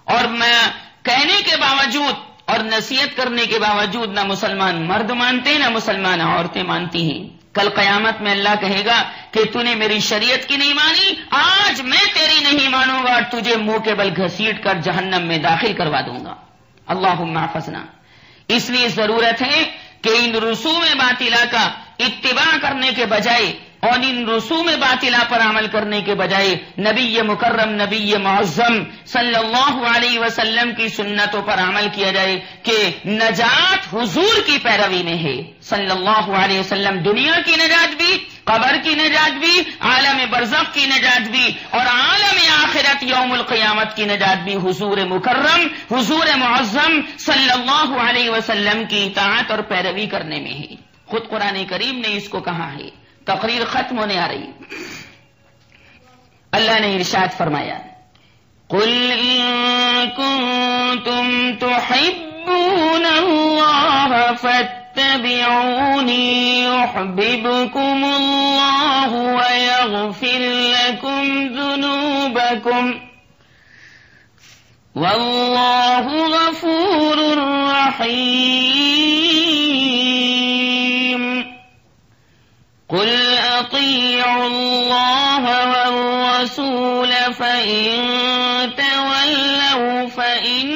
اور میں کہنے کے باوجود اور نصیحت کرنے کے باوجود نہ مسلمان مرد مانتے، نہ مسلمان عورتیں مانتی ہیں. کل قیامت میں اللہ کہے گا کہ تو نے میری شریعت کی نہیں مانی، آج میں تیری نہیں مانوں گا، اور تجھے منہ کے بل گھسیٹ کر جہنم میں داخل کروا دوں گا. اللہم احفظنا. اس لیے ضرورت ہے کہ ان رسوم باطلہ کا اتباع کرنے کے بجائے اور ان رسوم باطلہ پر عمل کرنے کے بجائے نبی مکرم نبی معظم صلی اللہ علیہ وسلم کی سنتوں پر عمل کیا جائے کہ نجات حضور کی پیروی میں ہے صلی اللہ علیہ وسلم. دنیا کی نجات بھی، قبر کی نجات بھی، عالم برزخ کی نجات بھی، اور عالم آخرت یوم القیامت کی نجات بھی حضور مکرم حضور معظم صلی اللہ علیہ وسلم کی اطاعت اور پیروی کرنے میں ہے. خود قرآن کریم نے اس کو کہا ہے. تقریر ختم ہونے آ رہی. اللہ نے ارشاد فرمایا قل ان کنتم تحبون اللہ فاتبعونی یحببکم اللہ ویغفر لکم ذنوبکم واللہ غفور رحیم. قل اطیعوا اللہ والرسول فإن تولوا فإن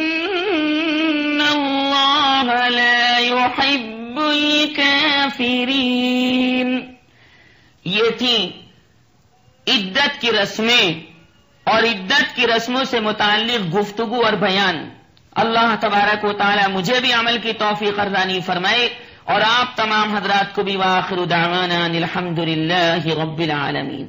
اللہ لا يحب الكافرین. یہ تھی عدت کی رسمیں اور عدت کی رسموں سے متعلق گفتگو اور بیان. اللہ تبارک و تعالی مجھے بھی عمل کی توفیق ارزانی فرمائے اور آپ تمام حضرات کو بھی. وآخر دعوانا الحمد للہ رب العالمین.